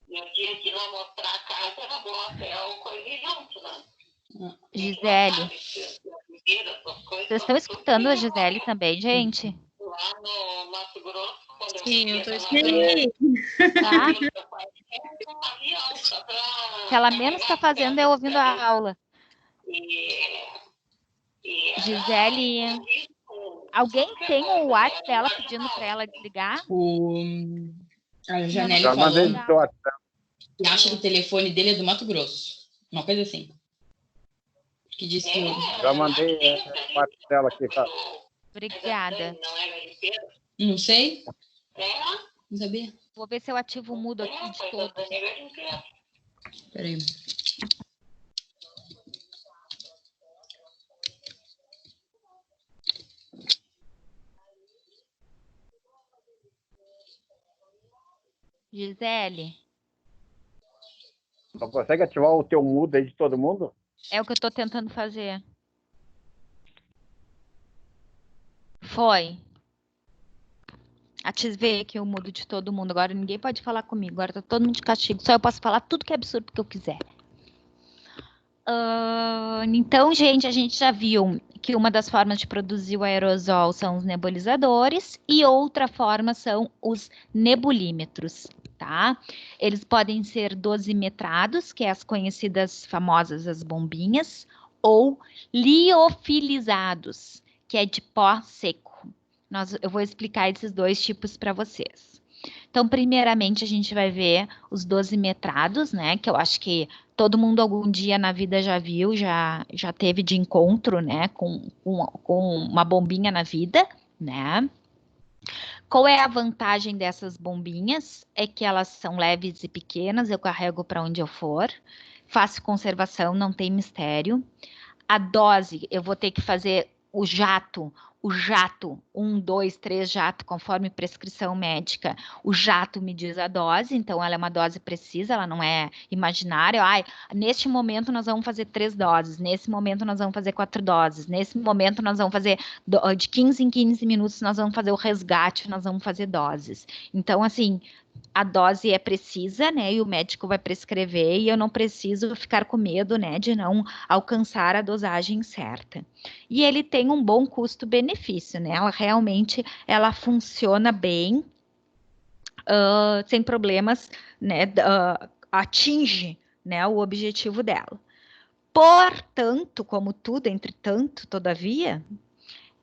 E o dia que não mostrar a casa, era bom até o coisa junto, né? Gisele. Vocês estão escutando a Gisele também, gente? Lá no Mato Grosso, quando Sim, eu tô escutando. Tá? O que ela menos está fazendo é ouvindo a aula. Gisele, alguém tem o WhatsApp dela pedindo para ela desligar? A Janelle Já falou mandei no WhatsApp. que acha que o telefone dele é do Mato Grosso. Uma coisa assim. Que disse que... Já mandei o WhatsApp dela aqui. Tá? Obrigada. Não sei. Não sabia. Vou ver se eu ativo o mudo aqui de todos. Peraí. Gisele, Não consegue ativar o teu mudo aí de todo mundo? é o que eu estou tentando fazer. Foi. Ativei aqui o mudo de todo mundo. Agora ninguém pode falar comigo. Agora tá todo mundo de castigo. Só eu posso falar tudo que é absurdo que eu quiser. Então, gente, a gente já viu que uma das formas de produzir o aerosol são os nebulizadores e outra forma são os nebulímetros, tá? Eles podem ser dosimetrados, que é as conhecidas famosas as bombinhas, ou liofilizados, que é de pó seco. Eu vou explicar esses dois tipos para vocês. Então, primeiramente, a gente vai ver os dosimetrados, né? Que eu acho que todo mundo algum dia na vida já viu, já teve de encontro, né? Com uma bombinha na vida, né? Qual é a vantagem dessas bombinhas? É que elas são leves e pequenas, eu carrego para onde eu for. Fácil conservação, não tem mistério. A dose, eu vou ter que fazer o jato o jato, 1, 2, 3 jato, conforme prescrição médica, o jato me diz a dose, então ela é uma dose precisa, ela não é imaginária. Ai, neste momento nós vamos fazer 3 doses, nesse momento nós vamos fazer 4 doses, nesse momento nós vamos fazer de 15 em 15 minutos, nós vamos fazer o resgate, nós vamos fazer doses. Então, assim, a dose é precisa, né? E o médico vai prescrever e eu não preciso ficar com medo, né? De não alcançar a dosagem certa. E ele tem um bom custo-benefício, né? Ela realmente, ela funciona bem, sem problemas, né? Atinge, né? O objetivo dela. Portanto, como tudo, entretanto, todavia,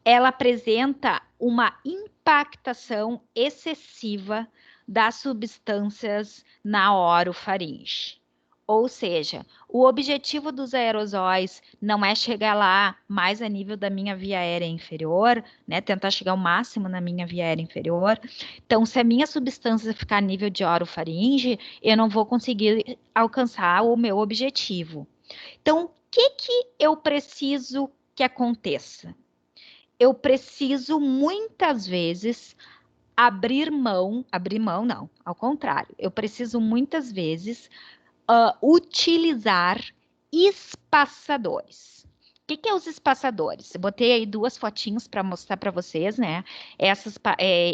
ela apresenta uma impactação excessiva das substâncias na orofaringe. Ou seja, o objetivo dos aerosóis não é chegar lá mais a nível da minha via aérea inferior, né? Tentar chegar ao máximo na minha via aérea inferior. Então, se a minha substância ficar a nível de orofaringe, eu não vou conseguir alcançar o meu objetivo. Então, o que eu preciso que aconteça? Eu preciso muitas vezes abrir mão não, ao contrário, eu preciso muitas vezes utilizar espaçadores. O que é os espaçadores? Eu botei aí 2 fotinhos para mostrar para vocês, né?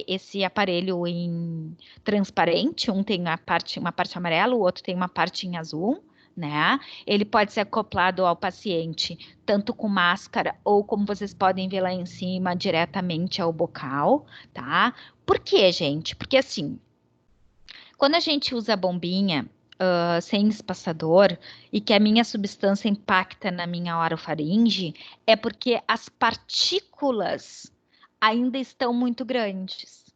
Esse aparelho em transparente, um tem uma parte amarela, o outro tem uma parte em azul, né? Ele pode ser acoplado ao paciente, tanto com máscara ou, como vocês podem ver lá em cima, diretamente ao bocal, tá? Por quê, gente? Porque assim, quando a gente usa a bombinha sem espaçador e que a minha substância impacta na minha orofaringe, é porque as partículas ainda estão muito grandes.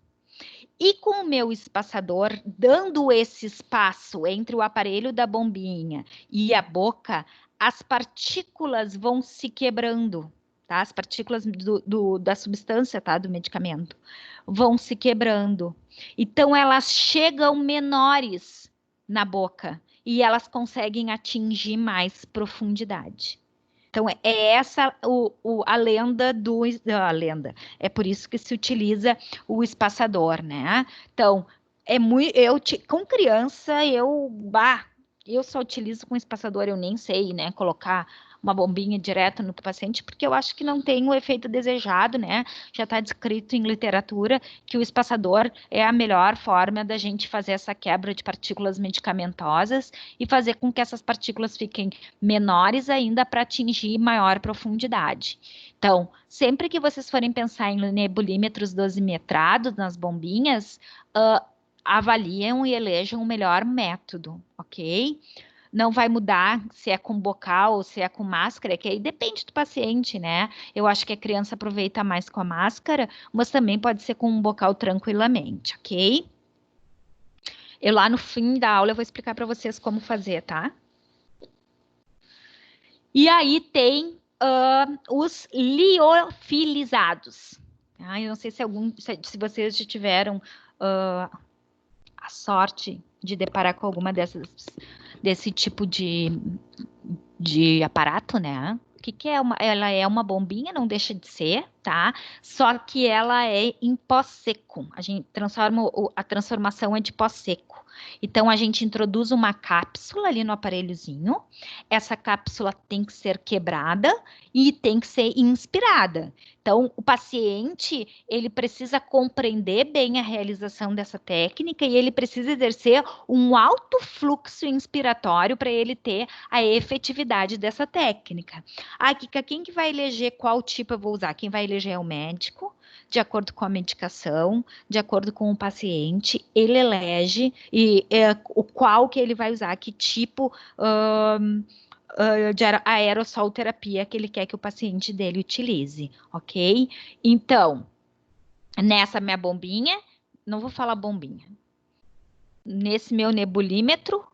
E com o meu espaçador, dando esse espaço entre o aparelho da bombinha e a boca, as partículas vão se quebrando, tá? As partículas da substância, tá? Do medicamento, vão se quebrando. Então, elas chegam menores na boca e elas conseguem atingir mais profundidade. Então, é essa a lenda a lenda. É por isso que se utiliza o espaçador, né? Então, com criança, eu só utilizo com espaçador, eu nem sei, né? Colocar uma bombinha direto no paciente, porque eu acho que não tem o efeito desejado, né? Já está descrito em literatura que o espaçador é a melhor forma da gente fazer essa quebra de partículas medicamentosas e fazer com que essas partículas fiquem menores ainda para atingir maior profundidade. Então, sempre que vocês forem pensar em nebulímetros dosimetrados nas bombinhas, avaliam e elejam o melhor método, ok? Não vai mudar se é com bocal ou se é com máscara, que aí depende do paciente, né? Eu acho que a criança aproveita mais com a máscara, mas também pode ser com um bocal tranquilamente, ok? Eu lá no fim da aula eu vou explicar para vocês como fazer, tá? E aí tem os liofilizados. Eu não sei se vocês já tiveram a sorte de deparar com alguma desse tipo de aparato, né? O que é ela é uma bombinha, não deixa de ser, tá? Só que ela é em pó seco. A gente a transformação é de pó seco. Então, a gente introduz uma cápsula ali no aparelhozinho. Essa cápsula tem que ser quebrada e tem que ser inspirada. Então, o paciente, ele precisa compreender bem a realização dessa técnica e ele precisa exercer um alto fluxo inspiratório para ele ter a efetividade dessa técnica. Kika, quem que vai eleger qual tipo eu vou usar? Quem vai eleger é o médico, de acordo com a medicação, de acordo com o paciente, ele elege o qual que ele vai usar, que tipo de aerossol terapia que ele quer que o paciente dele utilize, ok? Então, nessa minha bombinha, não vou falar bombinha, nesse meu nebulímetro,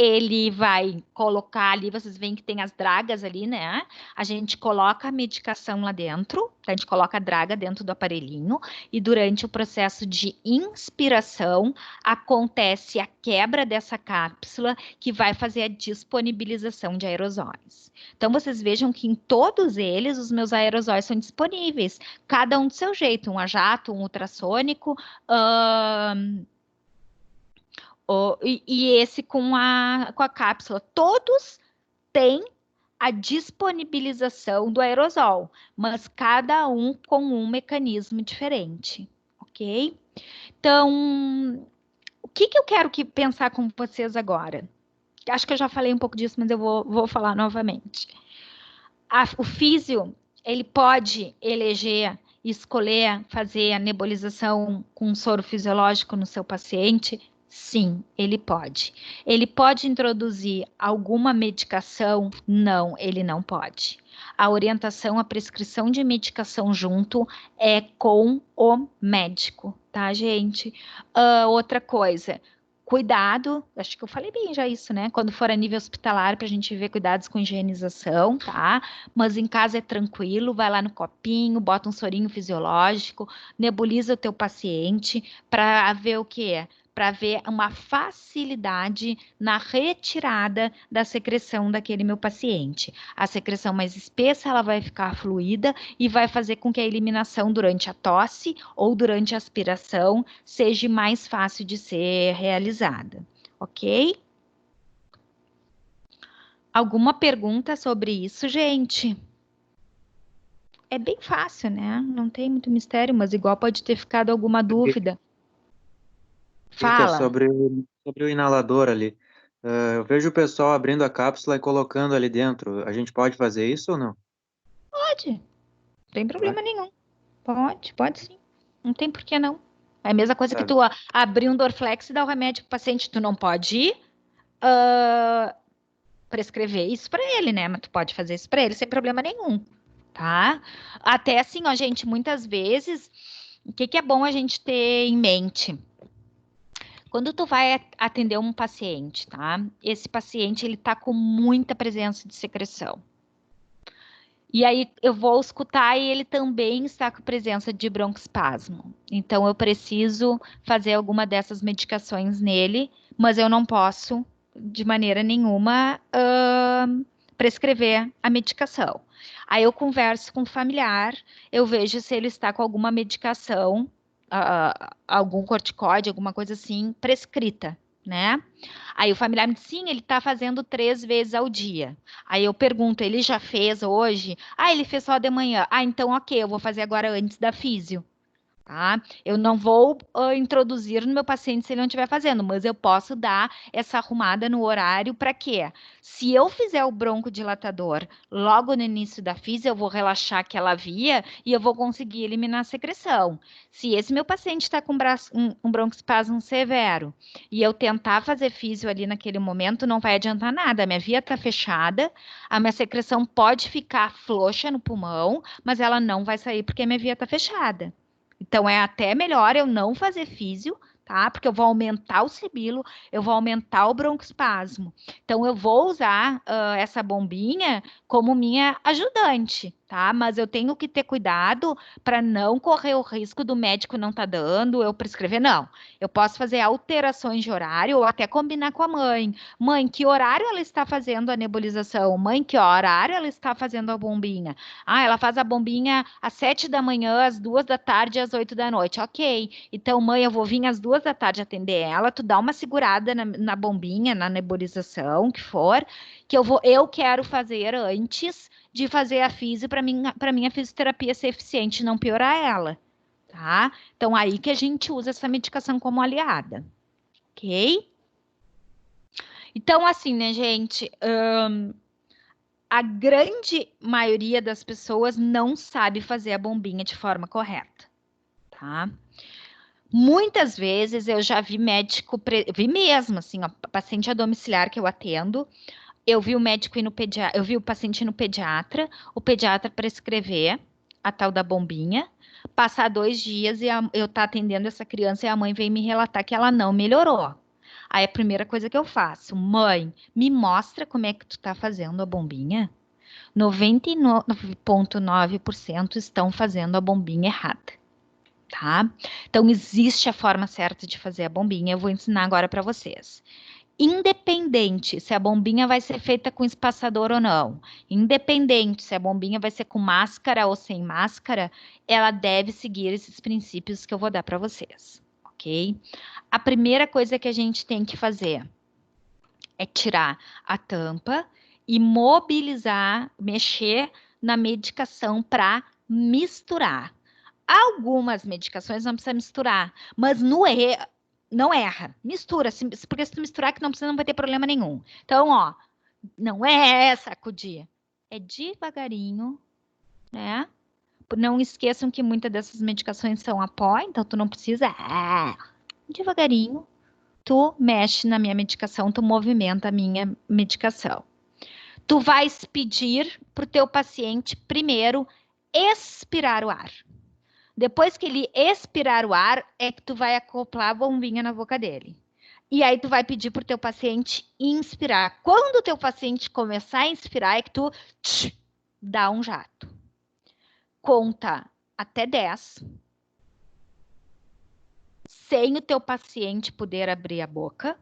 ele vai colocar ali, vocês veem que tem as dragas ali, né? A gente coloca a medicação lá dentro, a gente coloca a draga dentro do aparelhinho, e durante o processo de inspiração, acontece a quebra dessa cápsula, que vai fazer a disponibilização de aerosóis. Então, vocês vejam que em todos eles, os meus aerosóis são disponíveis, cada um do seu jeito, um a jato, um ultrassônico, e esse com a cápsula. Todos têm a disponibilização do aerosol, mas cada um com um mecanismo diferente, ok? Então, o que eu quero pensar com vocês agora? Acho que eu já falei um pouco disso, mas eu vou falar novamente. O físio, ele pode escolher fazer a nebulização com soro fisiológico no seu paciente? Sim, ele pode. Ele pode introduzir alguma medicação? Não, ele não pode. A orientação, a prescrição de medicação junto é com o médico, tá, gente? Outra coisa, cuidado, acho que eu falei bem já isso, né? Quando for a nível hospitalar, para a gente ver cuidados com higienização, tá? Mas em casa é tranquilo, vai lá no copinho, bota um sorinho fisiológico, nebuliza o teu paciente para ver o que é. Para ver uma facilidade na retirada da secreção daquele meu paciente. A secreção mais espessa, ela vai ficar fluida e vai fazer com que a eliminação durante a tosse ou durante a aspiração seja mais fácil de ser realizada, ok? Alguma pergunta sobre isso, gente? É bem fácil, né? Não tem muito mistério, mas igual pode ter ficado alguma dúvida. Fala. Sobre o inalador ali. Eu vejo o pessoal abrindo a cápsula e colocando ali dentro. A gente pode fazer isso ou não? Pode. Não tem problema nenhum. Pode sim. Não tem por que não. É a mesma coisa que tu abrir um Dorflex e dar o remédio pro paciente. Tu não pode prescrever isso para ele, né? Mas tu pode fazer isso para ele sem problema nenhum, tá? Até assim, ó, gente, muitas vezes, o que é bom a gente ter em mente? Quando tu vai atender um paciente, tá? Esse paciente, ele tá com muita presença de secreção. E aí eu vou escutar e ele também está com presença de broncoespasmo. Então eu preciso fazer alguma dessas medicações nele, mas eu não posso, de maneira nenhuma, prescrever a medicação. Aí eu converso com o familiar, eu vejo se ele está com alguma medicação, algum corticóide, alguma coisa assim, prescrita, né? Aí o familiar me diz, sim, ele tá fazendo 3 vezes ao dia. Aí eu pergunto, ele já fez hoje? Ah, ele fez só de manhã. Ah, então ok, eu vou fazer agora antes da físio. Tá? Eu não vou introduzir no meu paciente se ele não estiver fazendo, mas eu posso dar essa arrumada no horário para quê? Se eu fizer o broncodilatador logo no início da físio, eu vou relaxar aquela via e eu vou conseguir eliminar a secreção. Se esse meu paciente está com um broncoespasmo severo e eu tentar fazer físio ali naquele momento, não vai adiantar nada. A minha via está fechada, a minha secreção pode ficar frouxa no pulmão, mas ela não vai sair porque a minha via está fechada. Então, é até melhor eu não fazer físio, tá? Porque eu vou aumentar o sibilo, eu vou aumentar o broncoespasmo. Então, eu vou usar essa bombinha como minha ajudante, tá? Mas eu tenho que ter cuidado para não correr o risco do médico não estar dando, eu prescrever, não. Eu posso fazer alterações de horário ou até combinar com a mãe. Mãe, que horário ela está fazendo a nebulização? Mãe, que horário ela está fazendo a bombinha? Ah, ela faz a bombinha às 7 da manhã, às 2 da tarde, às 8 da noite. Ok. Então, mãe, eu vou vir às 2 da tarde atender ela, tu dá uma segurada na bombinha, na nebulização, que for, que eu quero fazer antes de fazer a físio para minha fisioterapia ser eficiente e não piorar ela, tá? Então, aí que a gente usa essa medicação como aliada, ok? Então, assim, né, gente, a grande maioria das pessoas não sabe fazer a bombinha de forma correta, tá? Muitas vezes eu já vi médico, vi mesmo, assim, ó, paciente a domiciliar que eu atendo, eu vi o médico ir no pediatra, eu vi o paciente ir no pediatra, o pediatra prescrever a tal da bombinha, passar 2 dias e eu tá atendendo essa criança e a mãe veio me relatar que ela não melhorou. Aí a primeira coisa que eu faço, mãe, me mostra como é que tu tá fazendo a bombinha. 99,9% estão fazendo a bombinha errada, tá? Então, existe a forma certa de fazer a bombinha, eu vou ensinar agora para vocês. Independente se a bombinha vai ser feita com espaçador ou não, independente se a bombinha vai ser com máscara ou sem máscara, ela deve seguir esses princípios que eu vou dar para vocês, ok? A primeira coisa que a gente tem que fazer é tirar a tampa e mobilizar, mexer na medicação para misturar. Algumas medicações não precisa misturar, mas não erra, mistura, porque se tu misturar que não precisa, não vai ter problema nenhum. Então, ó, não é sacudir, é devagarinho, né? Não esqueçam que muitas dessas medicações são a pó, então tu não precisa, devagarinho, tu mexe na minha medicação, tu movimenta a minha medicação. Tu vais pedir pro teu paciente primeiro expirar o ar. Depois que ele expirar o ar, é que tu vai acoplar a bombinha na boca dele. E aí tu vai pedir pro teu paciente inspirar. Quando o teu paciente começar a inspirar, é que tu dá um jato. Conta até 10. Sem o teu paciente poder abrir a boca.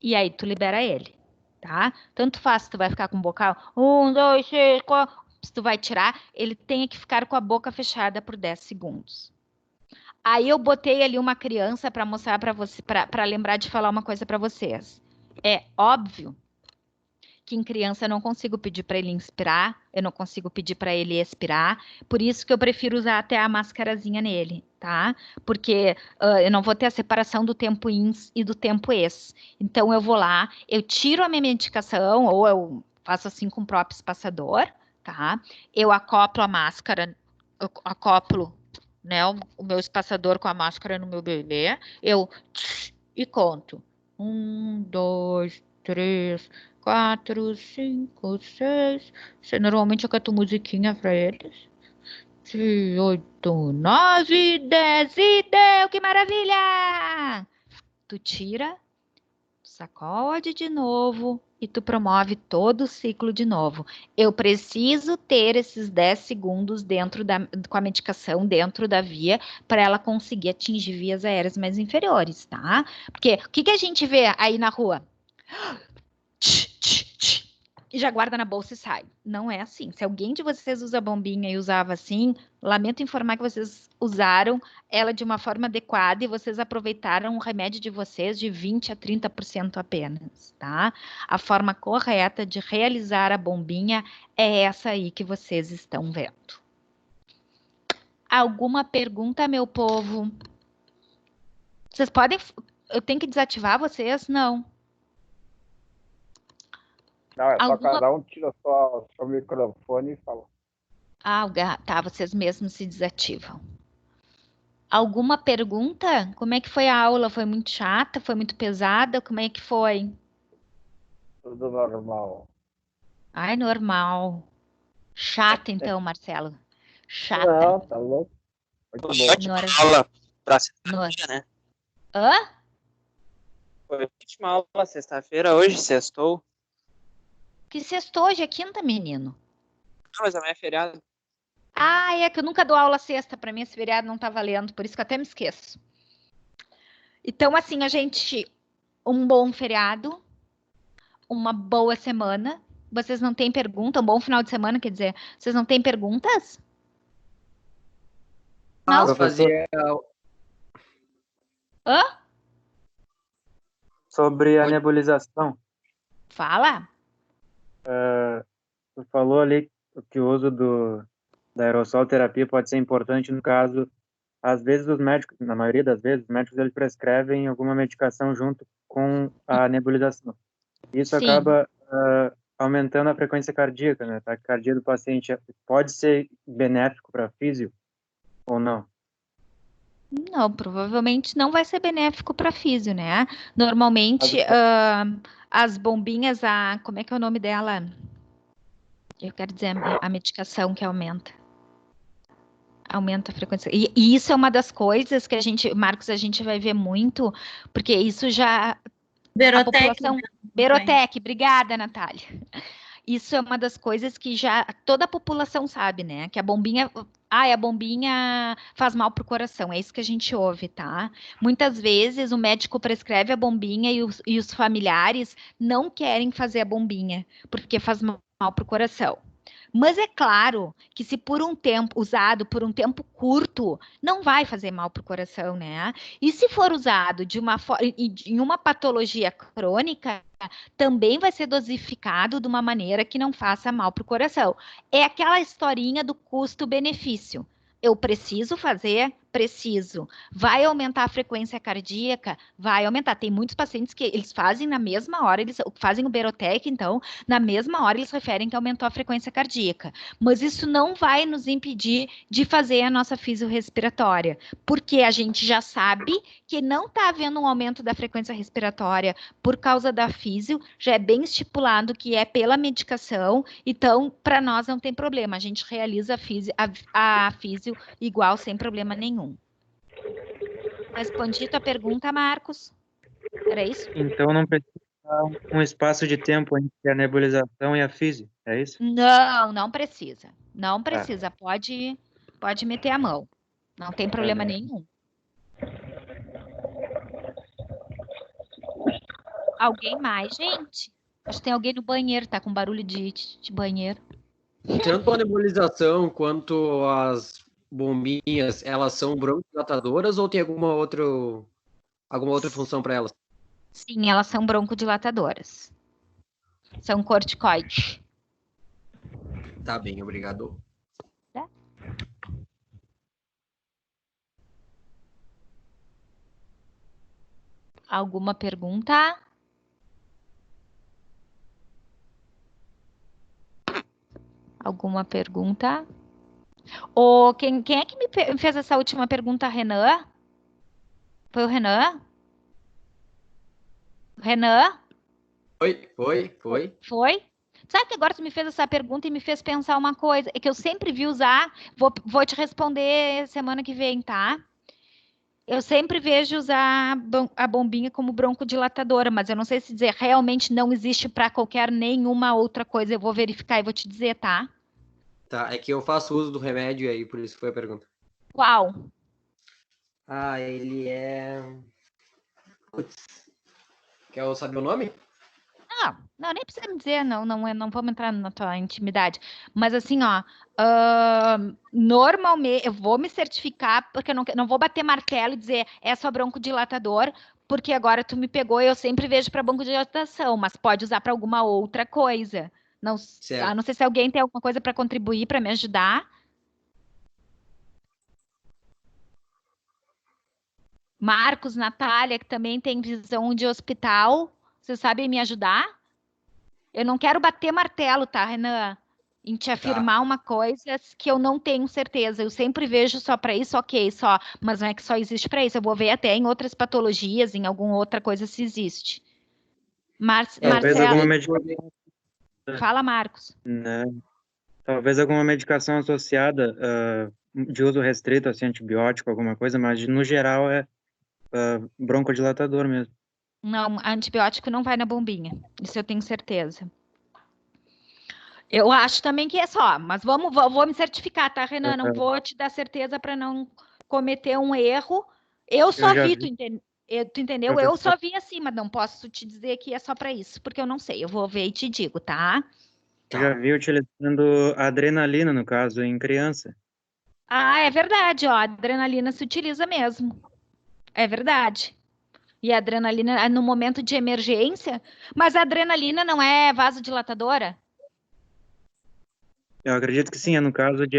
E aí tu libera ele, tá? Tanto faz, tu vai ficar com o bocal 1, 2, 3, 4. Se tu vai tirar, ele tem que ficar com a boca fechada por 10 segundos. Aí eu botei ali uma criança para mostrar para você, para lembrar de falar uma coisa para vocês. É óbvio que em criança eu não consigo pedir para ele inspirar, eu não consigo pedir para ele expirar, por isso que eu prefiro usar até a máscarazinha nele, tá? Porque eu não vou ter a separação do tempo ins e do tempo ex. Então eu vou lá, eu tiro a minha medicação, ou eu faço assim com o próprio espaçador, tá? Eu acoplo a máscara, eu acoplo, né, o meu espaçador com a máscara no meu bebê, e conto. 1, 2, 3, 4, 5, 6. Normalmente eu canto musiquinha pra eles. 8, 9, 10 e deu! Que maravilha! Tu tira, sacode de novo e tu promove todo o ciclo de novo. Eu preciso ter esses 10 segundos com a medicação dentro da via para ela conseguir atingir vias aéreas mais inferiores, tá? Porque o que a gente vê aí na rua? E já guarda na bolsa e sai. Não é assim. Se alguém de vocês usa bombinha e usava assim, lamento informar que vocês usaram ela de uma forma adequada e vocês aproveitaram o remédio de vocês de 20% a 30% apenas, tá? A forma correta de realizar a bombinha é essa aí que vocês estão vendo. Alguma pergunta, meu povo? Vocês podem... Eu tenho que desativar vocês? Não. Não, é só cada um tira só o microfone e fala. Tá, vocês mesmos se desativam. Alguma pergunta? Como é que foi a aula? Foi muito chata? Foi muito pesada? Como é que foi? Tudo normal. Ai, normal. Chata, então, Marcelo. Chata. Não, tá louco. Muito bom. Ótima aula pra sexta-feira, né? Hã? Foi ótima aula sexta-feira, hoje sextou. Que sextou, hoje é quinta, menino. Não, mas amanhã é feriado. Ah, é que eu nunca dou aula sexta, para mim esse feriado não tá valendo, por isso que eu até me esqueço. Então, assim, um bom feriado, uma boa semana. Vocês não têm pergunta? Um bom final de semana, quer dizer, vocês não têm perguntas? Não? Professor, Hã? sobre a nebulização, Fala. tu falou ali que o uso da aerossol terapia pode ser importante no caso, às vezes os médicos, na maioria das vezes, os médicos eles prescrevem alguma medicação junto com a nebulização. Isso Sim. acaba aumentando a frequência cardíaca, né? A taquicardia do paciente pode ser benéfico para físio ou não? Não, provavelmente não vai ser benéfico para físio, né? Normalmente, as bombinhas, como é que é o nome dela? Eu quero dizer, a medicação que aumenta a frequência. E isso é uma das coisas que Marcos, a gente vai ver muito, porque isso já Berotec, população... né? Berotec, obrigada, Natália. Isso é uma das coisas que já toda a população sabe, né? Que a bombinha faz mal pro coração, é isso que a gente ouve, tá? Muitas vezes o médico prescreve a bombinha e os familiares não querem fazer a bombinha, porque faz mal pro coração. Mas é claro que se por um tempo, usado por um tempo curto, não vai fazer mal pro coração, né? E se for usado em uma patologia crônica, também vai ser dosificado de uma maneira que não faça mal para o coração. É aquela historinha do custo-benefício. Eu preciso fazer? Preciso. Vai aumentar a frequência cardíaca? Vai aumentar. Tem muitos pacientes que eles fazem na mesma hora, eles fazem o Berotec, então, na mesma hora eles referem que aumentou a frequência cardíaca. Mas isso não vai nos impedir de fazer a nossa fisiorrespiratória, porque a gente já sabe que não está havendo um aumento da frequência respiratória por causa da físio, já é bem estipulado que é pela medicação, então, para nós não tem problema, a gente realiza a físio igual, sem problema nenhum. Respondi tua pergunta, Marcos? Era isso? Então não precisa um espaço de tempo entre a nebulização e a físio, é isso? Não precisa. Não precisa, pode meter a mão. Não tem problema nenhum. Alguém mais, gente? Acho que tem alguém no banheiro, tá com barulho de banheiro. Tanto a nebulização quanto as bombinhas, elas são broncodilatadoras ou tem alguma outra função para elas? Sim, elas são broncodilatadoras. São corticoides. Tá bem, obrigado. Tá? Alguma pergunta? Alguma pergunta? Quem é que me fez essa última pergunta, Renan? Foi o Renan? Renan? Foi. Foi? Sabe que agora tu me fez essa pergunta e me fez pensar uma coisa? É que eu sempre vi usar, vou te responder semana que vem, tá? Eu sempre vejo usar a bombinha como broncodilatadora, mas eu não sei se dizer realmente não existe para qualquer nenhuma outra coisa. Eu vou verificar e vou te dizer, tá? Tá, é que eu faço uso do remédio aí, por isso foi a pergunta. Qual? Ele é... Putz. Quer saber o nome? Não, nem precisa me dizer, não vamos entrar na tua intimidade. Mas assim, ó, normalmente eu vou me certificar, porque eu não vou bater martelo e dizer é só broncodilatador, porque agora tu me pegou e eu sempre vejo para broncodilatação, mas pode usar para alguma outra coisa. Não sei se alguém tem alguma coisa para contribuir, para me ajudar. Marcos, Natália, que também tem visão de hospital, vocês sabem me ajudar? Eu não quero bater martelo, tá, Renan? Em te afirmar uma coisa que eu não tenho certeza. Eu sempre vejo só para isso, ok, só. Mas não é que só existe para isso. Eu vou ver até em outras patologias, em alguma outra coisa se existe. Talvez alguma medicação. Fala, Marcos. Talvez alguma medicação associada de uso restrito, assim, antibiótico, alguma coisa, mas no geral é broncodilatador mesmo. Não, antibiótico não vai na bombinha. Isso eu tenho certeza. Eu acho também que é só, mas vou me certificar, tá, Renan? Não vou te dar certeza para não cometer um erro. Eu só vi, tu entendeu? Eu só vi assim, mas não posso te dizer que é só para isso, porque eu não sei. Eu vou ver e te digo, tá? Eu já vi utilizando adrenalina, no caso, em criança. É verdade, ó, a adrenalina se utiliza mesmo. É verdade. E a adrenalina no momento de emergência, mas a adrenalina não é vasodilatadora? Eu acredito que sim, é no caso de